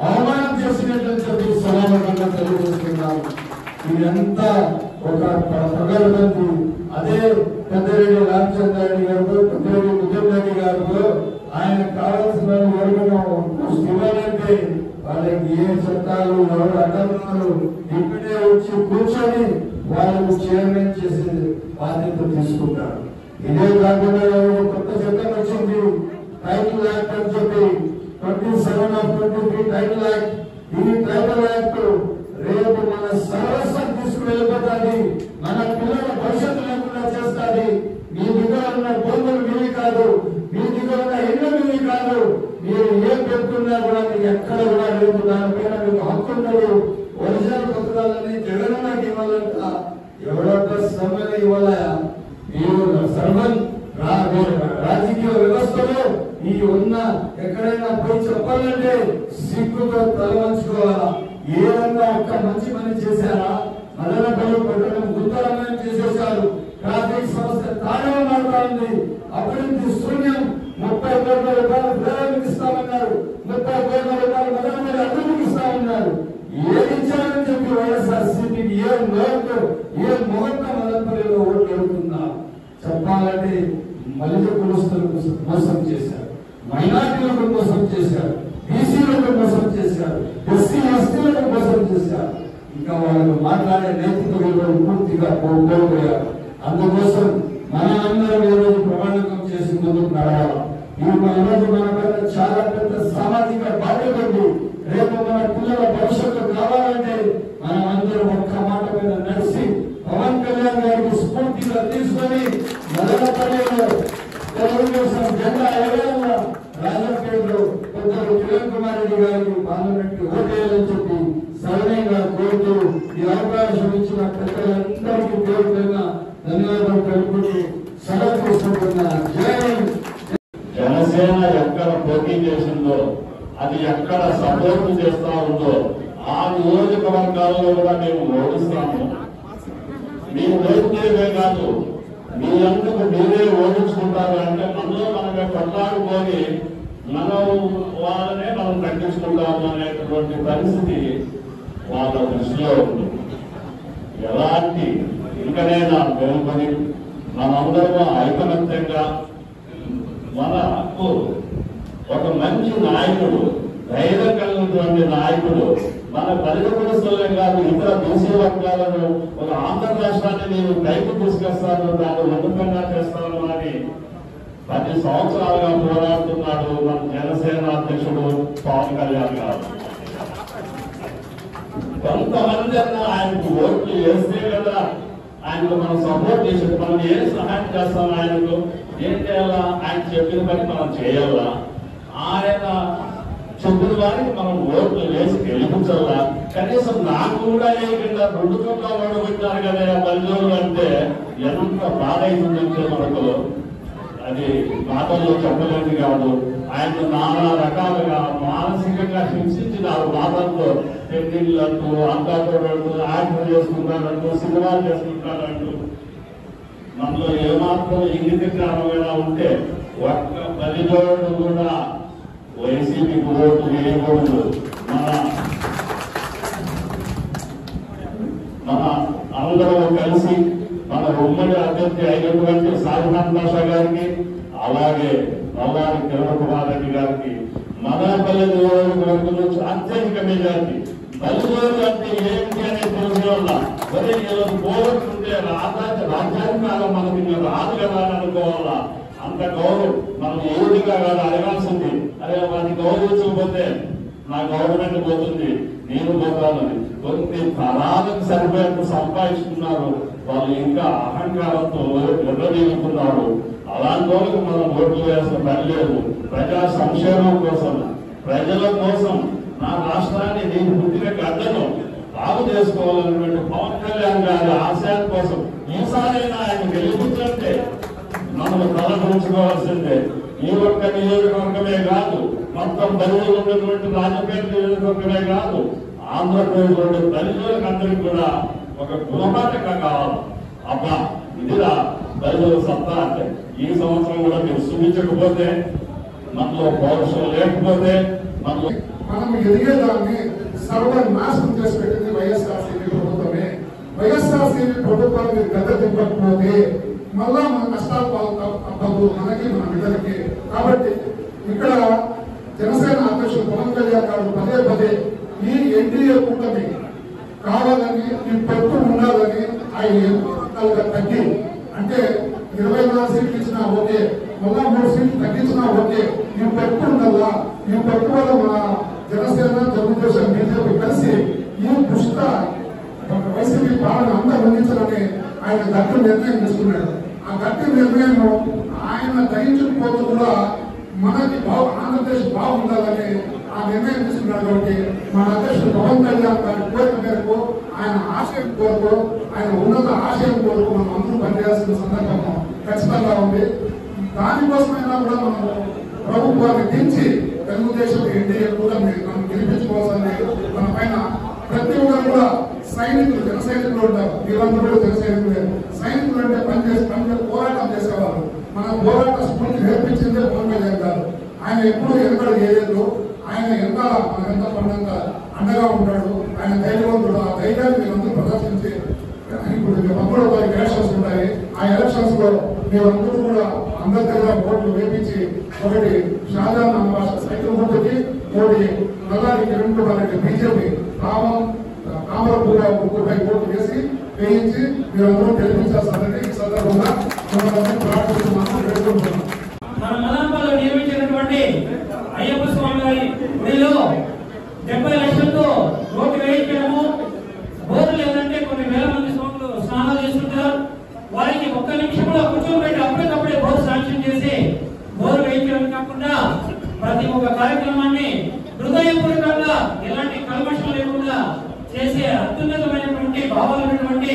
[SPEAKER 8] అవమానం చేసినట్టు చెప్పి సమానంగా తెలియజేస్తున్నాము. ఇదంతా ఒక ప్రగల్భంతి. అదే పెద్దరెడ్డి రామచంద్రారెడ్డి గారు, పెద్దరెడ్డి ముద్రరెడ్డి గారు ఆయన కావాల్సిన ఇవ్వాలంటే వాళ్ళకి ఏ చట్టాలు ఎవరు అడ్డంకులు ఇక్కడే వచ్చి కూర్చొని వాళ్ళకు చైర్మన్ చేసే బాధ్యత తీసుకుంటారు. ఇదే కాకుండా కొత్త చట్టం వచ్చింది టైటిల్ యాక్ట్ అని చెప్పి 27/23 టైటిల్ యాక్ట్. ఈ టైటిల్ యాక్ట్ రేపు మన సర్వస్వం తీసుకువెళ్ళిపోతుంది, మన పిల్లల భవిష్యత్తు లేకుండా చేస్తుంది. మీ దగ్గర ఉన్న భూములు మీవి కాదు, మీ దగ్గర ఉన్న ఇళ్ళు మీవి కాదు. మీరు ఏం పెట్టుకున్నా కూడా మీకు ఎక్కడ కూడా లేదు, దానిపైన మీకు హక్కు ఉండదు. ఒరిజినల్ పత్రాలని జగనన్నకి ఇవ్వాలంట, ఎవరొక్క శ్రమని ఇవ్వాలయా? మీరు సర్వం రాజకీయ వ్యవస్థలో ఈ ఉన్న ఎక్కడైనా పోయి చెప్పాలంటే సిగ్గుతో తలవంచుకోవాలా? ఏదన్నా ఒక్క మంచి పని చేశారా? మదనపల్లి పట్టణం గుంతరమయం చేసేశారు, ట్రాఫిక్ సమస్య తాళం మారుతా ఉంది, అభివృద్ధి శూన్యం. 30 కోట్ల రూపాయలు పేదలకు ఇస్తామన్నారు, 30 కోట్ల రూపాయలు మదనపల్లి అభివృద్ధికి ఇస్తామన్నారు. ఏది ఇచ్చారని చెప్పి వైఎస్ఆర్సీపీకి ఏ నోటు ఏ ముహూర్తం మదనపల్లిలో ఓట్లు అడుగుతున్నారు? చెప్పాలంటే మలిత కులస్తులకు మోసం చేశారు, మైనార్టీలకు మోసం చేశారు, బీసీలకు మోసం చేశారు, ఎస్సీ ఎస్టీలకు మోసం చేశారు. ఇంకా వాళ్ళు మాట్లాడే నైతిక విలువలు పూర్తిగా కోల్పోయారు. అందుకోసం మనందరం ఈ రోజు ప్రమాణకం చేసి ముందుకు నడవాలి. ఈ రోజు మన పైన చాలా పెద్ద సామాజిక బాధ్యత ఉంది. రేపు మన పిల్లల భవిష్యత్తు కావాలంటే మనం అందరం ఒక్క మాట మీద నడిచి పవన్ కళ్యాణ్ గారికి స్ఫూర్తిగా తీసుకొని మదనపల్లిలో తెలుగుదేశం జెండా ఎగరేయాల, రాజంపేటలో పెద్దలు కిరణ్ కుమార్ రెడ్డి గారికి పార్లమెంట్ ఓటేయాలని చెప్పి సవినయంగా కోరుతూ ఈ అవకాశం ఇచ్చిన పెద్దలందరికీ పేరుగా ధన్యవాదాలు తెలుపుతూ సెలవు తీసుకుంటున్నా. జై
[SPEAKER 2] జనసేన ఎక్కడ పోటీ చేసిందో, అది ఎక్కడ సపోర్ట్ చేస్తా ఉందో ఆ నియోజకవర్గాల్లో కూడా మేము ఓడిస్తాము. మీరు ఓడితే కాదు, మీ అందుకు మీరే ఓడించుకుంటారు అంటే మనలో మనమే కొట్లాడుకొని మనం వాళ్ళనే మనం తగ్గించుకుంటాము అనేటువంటి పరిస్థితి వాళ్ళ దృష్టిలో ఉంది. ఎలాంటి ఇంకనైనా మేలుకొని మనందరూ ఐకమత్యంగా మనకు ఒక మంచి నాయకుడు, ధైర్యం కలిగినటువంటి నాయకుడు మన పరిగణిస్తులే కాదు ఇతర బీసీ వర్గాలను ఒక ఆంధ్ర రాష్ట్రాన్ని నేను పైకి తీసుకొస్తాను, దాన్ని ఉన్నతంగా చేస్తాను అని 10 సంవత్సరాలుగా పోరాడుతున్నాడు మన జనసేన అధ్యక్షుడు పవన్ కళ్యాణ్ గారు. కొంతమంది ఆయనకు ఓట్లు వేస్తే కదా ఆయనకు మనం సపోర్ట్ చేసేది. మనం ఏం సహాయం చేస్తాం, ఆయనకు ఏం చేయాలా, ఆయన చెప్పిన పని మనం చేయాలా, ఆయన చెప్పిన వారికి మనం ఓట్లు వేసి గెలిపించాలా. కనీసం నాకు కూడా వేయకుండా 2 చోట్ల ఓడబెట్టారు కదా పల్లెలు అంటే ఎంత బాధ అవుతుందంటే మనకు అది మాటల్లో చెప్పలేదు కాదు. ఆయన నానా రకాలుగా మానసికంగా హింసించినారు. బాధలతో పెళ్లిళ్ళంటూ అంటాడు, యాక్టర్ చేసుకుంటాడంటూ, సినిమాలు చేసుకుంటాడంటూ. మనలో ఏమాత్రం ఇంగిత జ్ఞానమైనా ఉంటే ఒక్క 10 రోజులు కూడా వైసీపీకి ఓటు వేయకూడదు. మన అందరూ కలిసి మన ఉమ్మడి అభ్యర్థి అయినటువంటి సాయినాథ్ భాషా గారికి, అలాగే నల్లారి కిరణ్ కుమార్ రెడ్డి గారికి మదనపల్లి నియోజకవర్గం నుంచి అత్యధిక మెజార్టీ. తల్లిదండ్రులు అంటే ఏంటి అనేది తెలిసిన వల్ల ఒరే ఈరోజు పోగొట్టుకుంటే రాజ్యానికి కాలం మనకి రాదు కదా అని అనుకోవాలా. అంత గౌరవం మనం ఏ విధంగా కాదు అడగాల్సింది. అరే వాటిని గౌరవించకపోతే నా గవర్నమెంట్ పోతుంది, నేను పోతానని. కొన్ని తరాలకు సరిపోయేంత సంపాదించుకున్నారు వాళ్ళు, ఇంకా అహంకారంతో నిర్ణయించుకున్నారు. అలాంటి వాళ్ళకి మనం ఓట్లు వేసిన పని లేదు. ప్రజా సంక్షేమం కోసం, ప్రజల కోసం, నా రాష్ట్రాన్ని నేను పుట్టిన గడ్డను బాగు చేసుకోవాలన్నటువంటి పవన్ కళ్యాణ్ గారి ఆశయం కోసం ఈసారైనా ఆయన గెలిపించంటే మనం తలపరుచుకోవాల్సిందే. ఈ ఒక్క నియోజకవర్గమే కాదు, మొత్తం బరువులు ఉన్నటువంటి రాజపేట నియోజకవర్గమే కాదు, ఆంధ్రప్రదేశ్ దళితులకు అందరికీ కూడా ఒక గుణపాఠంగా కావాలి. అబ్బా ఇదిరా దళితుల సత్తా అంటే. ఈ సంవత్సరం కూడా మీరు చూపించకపోతే, మనలో పౌరుషం లేకపోతే మనలో
[SPEAKER 20] మనం ఎదిగేదాన్ని సర్వనాశనం చేసి పెట్టింది వైఎస్ఆర్సీపీ ప్రభుత్వమే. వైఎస్ఆర్సీపీ ప్రభుత్వాన్ని గద్దె దింపకపోతే మళ్ళా మన కష్టాలు తప్పదు మనకి, మన బిడ్డలకి. కాబట్టి ఇక్కడ జనసేన అధ్యక్షుడు పవన్ కళ్యాణ్ గారు పదే ఈ ఎన్డీఏ కూటమి కావాలని, ఈ పెట్టు ఉండాలని ఆయన ఎన్నికలుగా తగ్గి, అంటే 24 సీట్లు ఇచ్చినా ఓకే, మళ్ళా 3 సీట్లు తగ్గించినా ఓకే, ఈ కూడా మన జనసేన, తెలుగుదేశం, బీజేపీ కలిసి ఈ దుష్ట వైసీపీ పాలన అందరూ అందించాలని ఆయన గట్టి నిర్ణయం తీసుకున్నాడు. ఆ గట్టి నిర్ణయం ఆయన గ్రహించకపోతే కూడా మనకి ఆంధ్రప్రదేశ్ బాగుండాలని ఆ నిర్ణయం తీసుకున్నాడు. కాబట్టి మన అధ్యక్షుడు పవన్ కళ్యాణ్ గారి కోరిక మేరకు, ఆయన ఆశయం కోరుకు, ఆయన ఉన్నత ఆశయం కోరుకు మనం అందరూ పనిచేయాల్సిన సందర్భం ఖచ్చితంగా ఉంది. దానికోసమైనా కూడా మనం ప్రభుత్వాన్ని దించి తెలుగుదేశం, ఎన్డీఏ కూడా మనం గెలిపించుకోవాల్సింది. మన పైన ప్రతి ఒక్కరు కూడా సైనికులు, జన సైనికులు ఉంటారు. వీళ్ళందరూ కూడా జన సైనికులే. సైనికులు అంటే పనిచేసి పోరాటం చేసేవాళ్ళు. మన పోరాట స్ఫూర్తి నేర్పించిందే పవన్ కళ్యాణ్ గారు. ఆయన ఎప్పుడు ఎన్నడూ ఏలేదు. ఆయన ఎంత మనకెంత పండంగా అండగా ఉంటాడు. ఆయన ధైర్యవంతుడు. ఆ ధైర్యాన్ని మీరందరూ ప్రదర్శించి ఇప్పుడు 13వ తారీఖు ఎలక్షన్స్ ఉంటాయి. ఆ ఎలక్షన్స్ లో మీరందరూ కూడా అందరి దగ్గర ఓట్లు వేపించి, ఒకటి షాజాన్ అమ్మాష సైకిల్ గుర్తుకి, ఒకటి నల్లారి కిరణ్ కుమార్ రెడ్డి బీజేపీ కామరపూర ముగ్గురుపై ఓట్లు వేయించి మీరందరూ గెలిపించాల్సిందని ఈ సందర్భంగా ప్రార్థిస్తున్నాను, వేడుకుంటున్నాను.
[SPEAKER 19] మన మదనపల్లిలో నిర్మించినటువంటి అయ్యప్ప స్వామి గారి గుడిలో 70 లక్షలతో రోడ్డు వేయించడము, బోర్డు లేదంటే కొన్ని వేల మంది స్వాములు స్నానాలు చేస్తుంటారు. వారికి 1 నిమిషంలో కూర్చోబెట్టి అప్పటికప్పుడే బోర్డు శాంక్షన్ చేసి బోర్డు వేయించడం కాకుండా ప్రతి ఒక్క కార్యక్రమాన్ని హృదయపూర్వకంగా ఎలాంటి కల్మషం లేకుండా చేసే అత్యున్నతమైనటువంటి భావాలైనటువంటి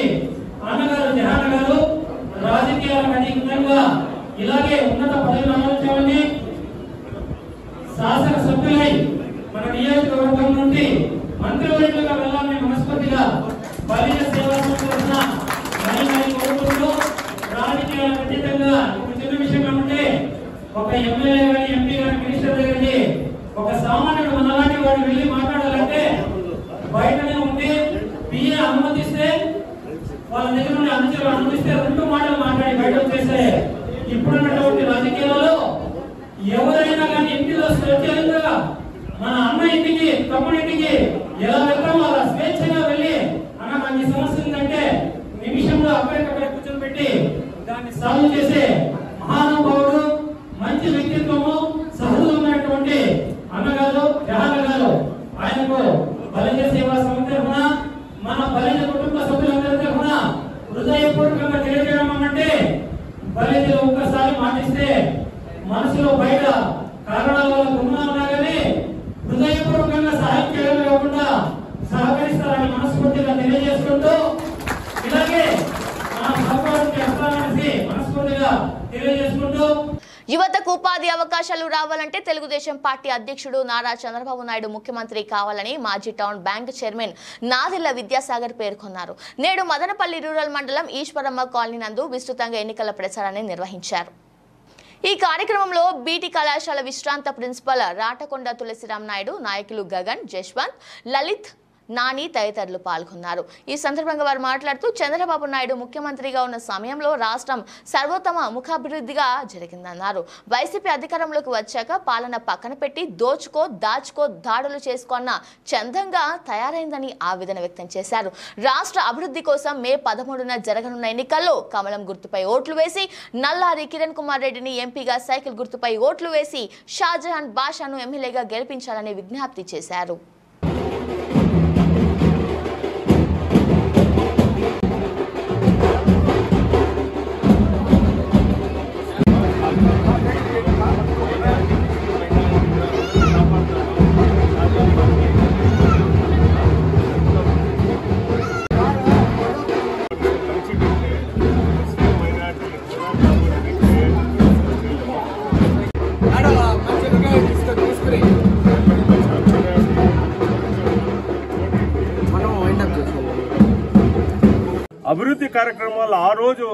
[SPEAKER 19] అన్నగారు జహాన గారు రాజకీయాలకు అతీతంగా ఇలాగే ఉన్నత పదవులు అనుభవించాలని, శాసన సభ్యులై మన నియోజకవర్గం నుండి మంత్రివర్యులుగా వెళ్ళాలని మనస్ఫూర్తిగా బలిజ సేవా సంస్థ మరీ కోరుకుంటూ, రాజకీయాలకు అతీతంగా ఇప్పుడు చిన్న విషయం ఏమంటే ఒక ఎమ్మెల్యే గాని, ఎంపీ గాని, మినిస్టర్ దగ్గరికి ఒక సామాన్యుడు మనలాంటి వాడు వెళ్ళి మాట్లాడాలంటే బయటనే ఉండి పిఏ అనుమతిస్తే, వాళ్ళ దగ్గర నుండి అనుచరులు అనుమతిస్తే 2 మాటలు మాట్లాడి బయట వచ్చేస్తే, ఇప్పుడున్నటువంటి రాజకీయాలలో ఎవరైనా కానీ ఇంటిలో స్వేచ్ఛగా మన అన్న ఇంటికి, తమ్ముడి ఇంటికి ఎలా వెళ్తామో అలా స్వేచ్ఛగా వెళ్ళి అన్న నాకు ఈ సమస్య ఉందంటే నిమిషంలో అక్కడికక్కడ కూర్చోబెట్టి దాన్ని సాల్వ్ చేసే మహానుభావుడు, మంచి వ్యక్తిత్వము, సహృదయమైనటువంటి అన్నగారు జహాన గారు. ఆయనకు బలిజ సేవా సంస్థ తరఫున, మన బలిజ కుటుంబ సభ్యులందరి తరఫున హృదయపూర్వకంగా తెలియజేయడం అంటే, బలిజలు ఒక్కసారి మాటిస్తే మనసులో బయట కారణాల వల్ల ఉన్నా కానీ హృదయపూర్వకంగా సహాయం చేయడం కాకుండా సహకరిస్తారని మనస్ఫూర్తిగా తెలియజేసుకుంటూ, ఇలాగే మన సహకారం చేస్తారనేసి మనస్ఫూర్తిగా తెలియజేసుకుంటూ,
[SPEAKER 1] యువతకు ఉపాధి అవకాశాలు రావాలంటే తెలుగుదేశం పార్టీ అధ్యక్షుడు నారా చంద్రబాబు నాయుడు ముఖ్యమంత్రి కావాలని మాజీ టౌన్ బ్యాంక్ చైర్మన్ నాదిళ్ల విద్యాసాగర్ పేర్కొన్నారు. నేడు మదనపల్లి రూరల్ మండలం ఈశ్వరమ్మ కాలనీ నందు విస్తృతంగా ఎన్నికల ప్రచారాన్ని నిర్వహించారు. ఈ కార్యక్రమంలో బీటీ కళాశాల విశ్రాంత ప్రిన్సిపల్ రాటకొండ తులసిరామ్ నాయుడు, నాయకులు గగన్, జశ్వంత్, లలిత్, నాని తదితరులు పాల్గొన్నారు. ఈ సందర్భంగా వారు మాట్లాడుతూ చంద్రబాబు నాయుడు ముఖ్యమంత్రిగా ఉన్న సమయంలో రాష్ట్రం సర్వోత్తమ ముఖాభివృద్ధిగా జరిగిందన్నారు. వైసీపీ అధికారంలోకి వచ్చాక పాలన పక్కన పెట్టి దాచుకో దాడులు చేసుకున్న చందంగా తయారైందని ఆవేదన వ్యక్తం చేశారు. రాష్ట్ర అభివృద్ధి కోసం మే 13న జరగనున్న ఎన్నికల్లో కమలం గుర్తుపై ఓట్లు వేసి, నల్లారి కిరణ్ కుమార్ రెడ్డిని ఎంపీగా, సైకిల్ గుర్తుపై ఓట్లు వేసి షాజహాన్ బాషాను ఎమ్మెల్యేగా గెలిపించాలని విజ్ఞప్తి చేశారు.
[SPEAKER 21] అభివృద్ధి కార్యక్రమాలు ఆ రోజు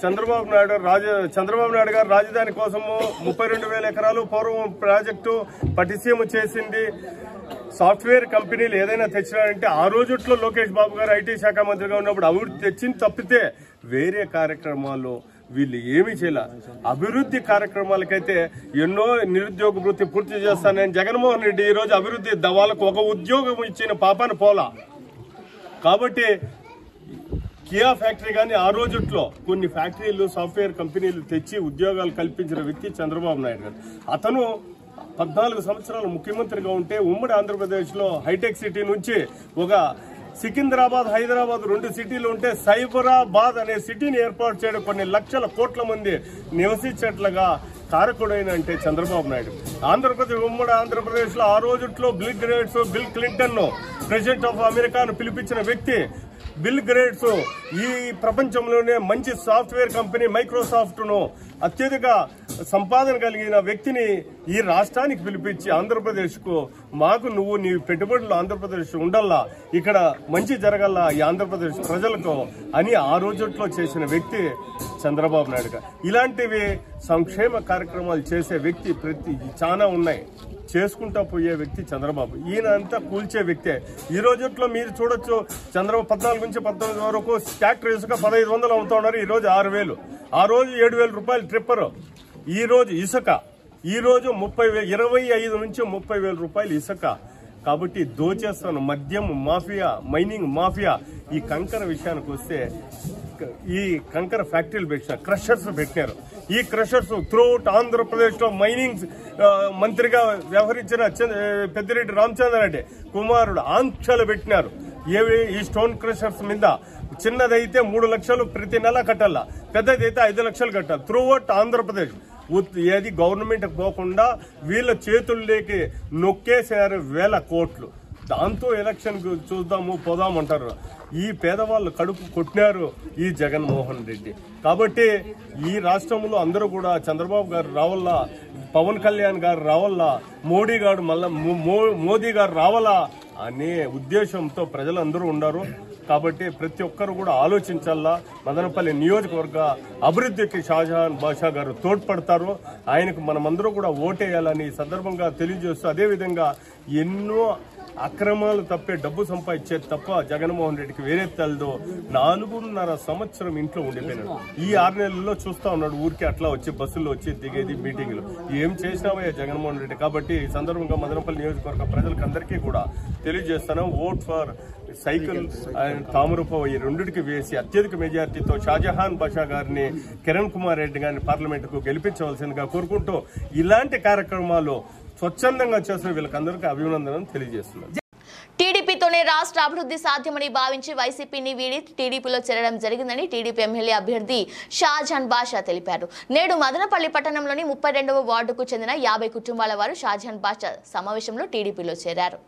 [SPEAKER 21] చంద్రబాబు నాయుడు గారు రాజధాని కోసము 32,000 ఎకరాలు పూర్వం ప్రాజెక్టు పటిసీమ చేసింది. సాఫ్ట్వేర్ కంపెనీలు ఏదైనా తెచ్చినారంటే ఆ రోజుట్లో లోకేష్ బాబు గారు ఐటీ శాఖ మంత్రిగా ఉన్నప్పుడు అభివృద్ధి తెచ్చింది తప్పితే వేరే కార్యక్రమాలు వీళ్ళు ఏమీ చేయాల. అభివృద్ధి కార్యక్రమాలకైతే ఎన్నో నిరుద్యోగ వృత్తి పూర్తి చేస్తానని జగన్మోహన్ రెడ్డి ఈ రోజు అభివృద్ధి వాళ్ళకు ఒక ఉద్యోగం ఇచ్చిన పాపాన పోలా. కాబట్టి కియా ఫ్యాక్టరీ కానీ ఆ రోజుట్లో కొన్ని ఫ్యాక్టరీలు, సాఫ్ట్వేర్ కంపెనీలు తెచ్చి ఉద్యోగాలు కల్పించిన వ్యక్తి చంద్రబాబు నాయుడు గారు. అతను 14 సంవత్సరాలు ముఖ్యమంత్రిగా ఉంటే ఉమ్మడి ఆంధ్రప్రదేశ్లో హైటెక్ సిటీ నుంచి ఒక సికింద్రాబాద్, హైదరాబాద్ 2 సిటీలు ఉంటే సైబరాబాద్ అనే సిటీని ఏర్పాటు చేయడం, కొన్ని లక్షల కోట్ల మంది నివసించేట్లుగా కారకుడైన అంటే చంద్రబాబు నాయుడు. ఉమ్మడి ఆంధ్రప్రదేశ్లో ఆ రోజుట్లో బిల్ క్లింటన్ ప్రెసిడెంట్ ఆఫ్ అమెరికాను పిలిపించిన వ్యక్తి. బిల్ గేట్స్ ఈ ప్రపంచంలోనే మంచి సాఫ్ట్వేర్ కంపెనీ మైక్రోసాఫ్ట్ను అత్యధిక సంపాదన కలిగిన వ్యక్తిని ఈ రాష్ట్రానికి పిలిపించి ఆంధ్రప్రదేశ్కు మాకు నీ పెట్టుబడులు ఆంధ్రప్రదేశ్ ఉండల్లా, ఇక్కడ మంచి జరగల్లా ఈ ఆంధ్రప్రదేశ్ ప్రజలకు అని ఆ రోజుల్లో చేసిన వ్యక్తి చంద్రబాబు నాయుడు. ఇలాంటివి సంక్షేమ కార్యక్రమాలు చేసే వ్యక్తి చాలా ఉన్నాయి. చేసుకుంటా పోయే వ్యక్తి చంద్రబాబు. ఈయన అంతా కూల్చే వ్యక్తే. ఈ రోజుట్లో మీరు చూడొచ్చు, చంద్రబాబు 14 నుంచి 19 వరకు ట్రాక్టర్ ఇసుక 1500 అమ్ముతా ఉన్నారు, ఈ రోజు 6000. ఆ రోజు 7000 రూపాయలు ట్రిప్పర్. ఈ రోజు ఇసుక, ఈ రోజు 25 నుంచి 30,000 రూపాయలు ఇసుక. కాబట్టి దోచేస్తాను. మద్యం మాఫియా, మైనింగ్ మాఫియా. ఈ కంకర విషయానికి వస్తే, ఈ కంకర ఫ్యాక్టరీలు పెట్టినారు, క్రషర్స్ పెట్టినారు. ఈ క్రషర్స్ త్రూఅవుట్ ఆంధ్రప్రదేశ్ లో మైనింగ్ మంత్రిగా వ్యవహరించిన పెద్దిరెడ్డి రామచంద్రారెడ్డి కుమారుడు ఆంక్షలు పెట్టినారు. ఈ స్టోన్ క్రషర్స్ మీద చిన్నదైతే 3 లక్షలు ప్రతి నెల కట్టాల, పెద్దదైతే 5 లక్షలు కట్టాలి. త్రూఅవుట్ ఆంధ్రప్రదేశ్ ఏది గవర్నమెంట్ పోకుండా వీళ్ళ చేతుల్లోకి నొక్కేసారు 1000 కోట్లు. దాంతో ఎలక్షన్ చూద్దాము పోదామంటారు. ఈ పేదవాళ్ళు కడుపు కొట్టినారు ఈ జగన్మోహన్ రెడ్డి. కాబట్టి ఈ రాష్ట్రంలో అందరూ కూడా చంద్రబాబు గారు రావాలా, పవన్ కళ్యాణ్ గారు రావాలా, మోదీ గారు రావాలా అనే ఉద్దేశంతో ప్రజలందరూ ఉన్నారు. కాబట్టి ప్రతి ఒక్కరు కూడా ఆలోచించాలా. మదనపల్లి నియోజకవర్గ అభివృద్ధికి షాజహాన్ బాషా గారు తోడ్పడతారు. ఆయనకు మనమందరూ కూడా ఓటేయాలని సందర్భంగా తెలియజేస్తూ, అదేవిధంగా ఎన్నో అక్రమాలు తప్పే డబ్బు సంపాదించే తప్ప జగన్మోహన్ రెడ్డికి వేరే తెలదో. 4.5 సంవత్సరం ఇంట్లో ఉండిపోయినాడు. ఈ 6 నెలల్లో చూస్తా ఉన్నాడు, ఊరికి అట్లా వచ్చి బస్సుల్లో వచ్చి దిగేది, మీటింగ్లు ఏం చేసినావయ్యా జగన్మోహన్ రెడ్డి. కాబట్టి ఈ సందర్భంగా మదనపల్లి నియోజకవర్గ ప్రజలకు అందరికీ కూడా తెలియజేస్తాను, ఓట్ ఫర్ సైకిల్ అండ్ తామరపు ఈ రెండింటికి వేసి అత్యధిక మెజార్టీతో షాజహాన్ బాషా గారిని, కిరణ్ కుమార్ రెడ్డి గారిని పార్లమెంటుకు గెలిపించవలసిందిగా కోరుకుంటూ, ఇలాంటి కార్యక్రమాలు స్వచ్ఛందంగా చేసిన వీళ్ళకందరికీ అభినందనలు తెలియజేస్తున్నారు.
[SPEAKER 1] టీడీపీతోనే రాష్ట్ర అభివృద్ధి సాధ్యమని భావించి వైసీపీని వీడి టీడీపీలో చేరడం జరిగిందని టీడీపీ ఎమ్మెల్యే అభ్యర్థి షాజహాన్ బాషా తెలిపారు. నేడు మదనపల్లి పట్టణంలోని 32వ వార్డుకు చెందిన 50 కుటుంబాల వారు షాజహాన్ బాషా సమావేశంలో టీడీపీలో చేరారు.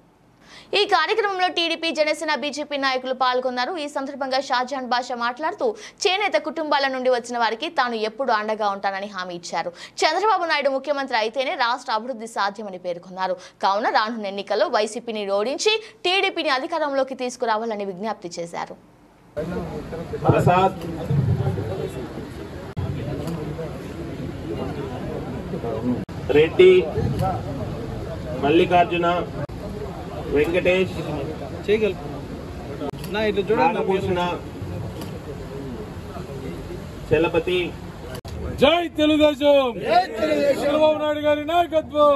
[SPEAKER 1] ఈ కార్యక్రమంలో టీడీపీ, జనసేన, బీజేపీ నాయకులు పాల్గొన్నారు. ఈ సందర్భంగా షాజహాన్ బాషా మాట్లాడుతూ చేనేత కుటుంబాల నుండి వచ్చిన వారికి తాను ఎప్పుడు అండగా ఉంటానని హామీ ఇచ్చారు. చంద్రబాబు నాయుడు ముఖ్యమంత్రి అయితేనే రాష్ట్ర అభివృద్ధి సాధ్యమని పేర్కొన్నారు. కావున రానున్న ఎన్నికల్లో వైసీపీని ఓడించి టీడీపీని అధికారంలోకి తీసుకురావాలని విజ్ఞప్తి చేశారు.
[SPEAKER 3] రెడ్డి, మల్లికార్జున, వెంకటేష్, నాగభూషణ, చలపతి.
[SPEAKER 16] జై తెలుగుదేశం, చంద్రబాబు నాయుడు గారి నాయకత్వం.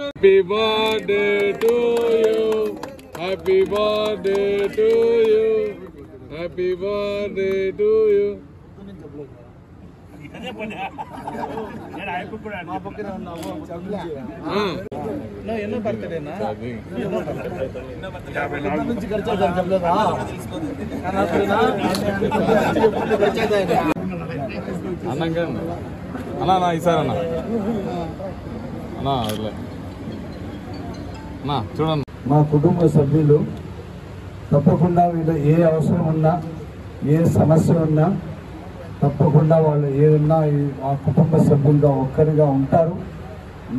[SPEAKER 16] Happy birthday to you, happy birthday to you, happy birthday to you.
[SPEAKER 5] ఎన్నో బర్త్డేనా
[SPEAKER 16] అన్నా ఈసారి అన్నా చూడండి.
[SPEAKER 8] మా కుటుంబ సభ్యులు తప్పకుండా వీళ్ళు ఏ అవసరం ఉన్నా, ఏ సమస్య ఉన్నా తప్పకుండా వాళ్ళు ఏదన్నా మా కుటుంబ సభ్యులుగా ఒక్కరిగా ఉంటారు.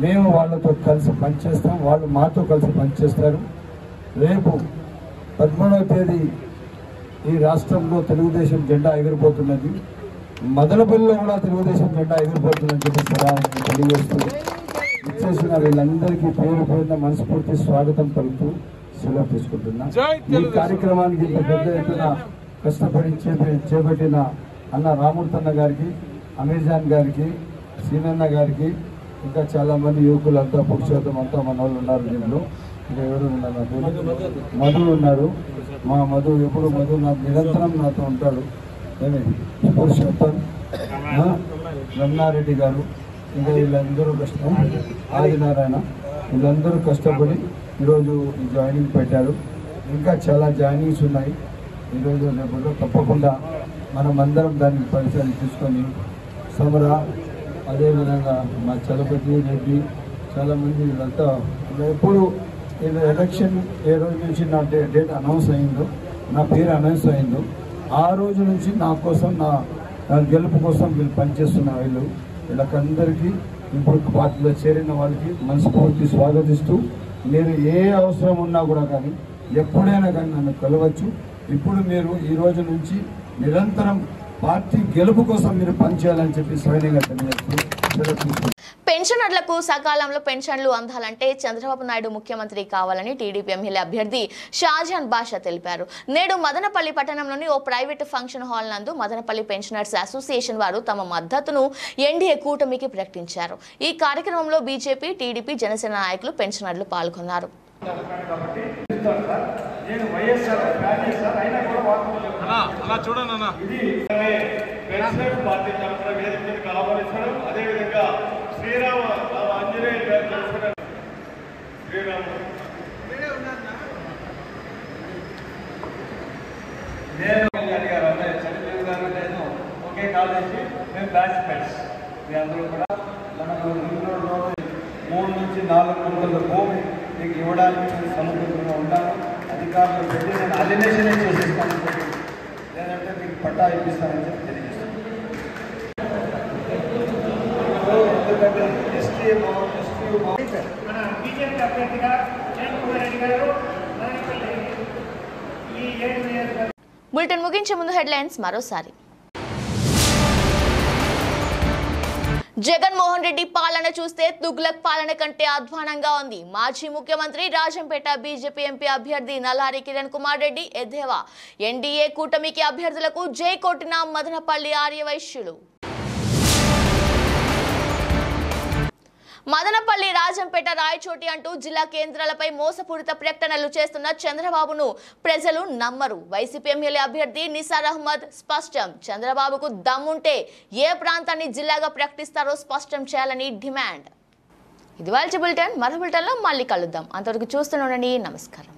[SPEAKER 8] మేము వాళ్ళతో కలిసి పనిచేస్తాం, వాళ్ళు మాతో కలిసి పనిచేస్తారు. రేపు 13వ తేదీ ఈ రాష్ట్రంలో తెలుగుదేశం జెండా ఎగిరిపోతున్నది. మదనపల్లిలో కూడా తెలుగుదేశం జెండా ఎగిరిపోతుందని చెప్పి తెలియజేస్తూ ఇచ్చేసిన వీళ్ళందరికీ పేరు పేరున మనస్ఫూర్తి స్వాగతం పలుకుతూ సెలవు తీసుకుంటున్నా. ఈ కార్యక్రమానికి ఇంత పెద్ద ఎత్తున కష్టపడి చేపట్టిన అన్న రామూర్తన్న గారికి, అమెజాన్ గారికి, సీనన్న గారికి, ఇంకా చాలా మంది యువకులంతా పురుషోత్తం అంతా మన వాళ్ళు ఉన్నారు. దీంట్లో ఇంకా ఎవరు ఉన్నారు, మధు ఉన్నారు. మా మధు ఎప్పుడు నాకు నిరంతరం నాతో ఉంటాడు. పురుషోత్తం, రమణారెడ్డి గారు, ఇంకా వీళ్ళందరూ కష్టం ఆదినారాయణ వీళ్ళందరూ కష్టపడి ఈరోజు జాయినింగ్ పెట్టారు. ఇంకా చాలా జాయినింగ్స్ ఉన్నాయి. ఈరోజు రేపు తప్పకుండా మనం అందరం దాన్ని పరిశీలన తీసుకొని సమర అదేవిధంగా మా చలపతి రెడ్డి చాలామంది వీళ్ళంతా ఎప్పుడు ఎలక్షన్ ఏ రోజు నుంచి నా డేట్ అనౌన్స్ అయిందో, నా పేరు అనౌన్స్ అయిందో ఆ రోజు నుంచి నా కోసం నా గెలుపు కోసం వీళ్ళు పనిచేస్తున్న వీళ్ళకందరికీ ఇప్పుడు పార్టీలో చేరిన వాళ్ళకి మనస్ఫూర్తి స్వాగతిస్తూ మీరు ఏ అవసరం ఉన్నా కూడా కానీ ఎప్పుడైనా కానీ నన్ను కలవచ్చు. ఇప్పుడు మీరు ఈ రోజు నుంచి నిరంతరం పార్టీ గెలుపు కోసం మీరు పనిచేయాలని చెప్పి సవినయంగా తెలియజేస్తూ
[SPEAKER 1] పెన్షనర్లకు సకాలంలో పెన్షన్లు అందాలంటే చంద్రబాబు నాయుడు ముఖ్యమంత్రి కావాలని టీడీపీ ఎమ్మెల్యే అభ్యర్థి షాజహాన్ బాషా తెలిపారు. నేడు మదనపల్లి పట్టణంలోని ఓ ప్రైవేట్ ఫంక్షన్ హాల్ నందు మదనపల్లి పెన్షనర్స్ అసోసియేషన్ వారు తమ మద్దతును ఎన్డీఏ కూటమికి ప్రకటించారు. ఈ కార్యక్రమంలో బీజేపీ, టీడీపీ, జనసేన నాయకులు, పెన్షనర్లు పాల్గొన్నారు.
[SPEAKER 21] అలా చూడండి అన్న, ఇది పెన్షనర్స్ పార్టీ తరఫున వేదికకు ఆహ్వానించడం, అదేవిధంగా శ్రీరామ ఆంజనేయ గారి తరఫున నేను గారు అన్నయ్య చంద్రబాబు గారు నేను ఒకే కాలేజీ, మేము బ్యాచ్ మేట్స్. మీ అందరూ కూడా మనకు 3 నుంచి 4 గుంటల భూమి మీకు ఇవ్వడానికి నేను సమృద్ధిగా ఉంటాను. అధికారులు పెట్టి నేను అలినేషనే చేసేస్తాను, లేదంటే మీకు పట్టా ఇప్పిస్తానని చెప్పి తెలియజేస్తాను. ఎందుకంటే
[SPEAKER 18] మన బీజేపీ అభ్యర్థిగా జగన్మోహన్ రెడ్డి గారు ఈ 7 నియోజకవర్గాలు.
[SPEAKER 1] బులెటిన్ ముగించే ముందు హెడ్లైన్స్ మరోసారి. జగన్మోహన్ రెడ్డి పాలన చూస్తే తుగ్లక్ పాలన కంటే అధ్వానంగా ఉంది. మాజీ ముఖ్యమంత్రి రాజంపేట బీజేపీ ఎంపీ అభ్యర్థి నల్లారి కిరణ్ కుమార్ రెడ్డి ఎద్దేవా. ఎన్డీఏ కూటమికి అభ్యర్థులకు జై కొట్టిన మదనపల్లి ఆర్యవైశ్యులు. మదనపల్లి, రాజంపేట, రాయచోటి అంటూ జిల్లా కేంద్రాలపై మోసపూరిత ప్రకటనలు చేస్తున్న చంద్రబాబును ప్రజలు నమ్మరు. వైసీపీ ఎమ్మెల్యే అభ్యర్థి నిసార్ అహ్మద్ స్పష్టం. చంద్రబాబుకు దమ్ముంటే ఏ ప్రాంతాన్ని జిల్లాగా ప్రకటిస్తారో స్పష్టం చేయాలని డిమాండ్. ఇది వాళ్ళ బులెటిన్. మరో బులెటిన్లో మళ్ళీ కలుద్దాం. అంతవరకు చూస్తూనే ఉండండి. నమస్కారం.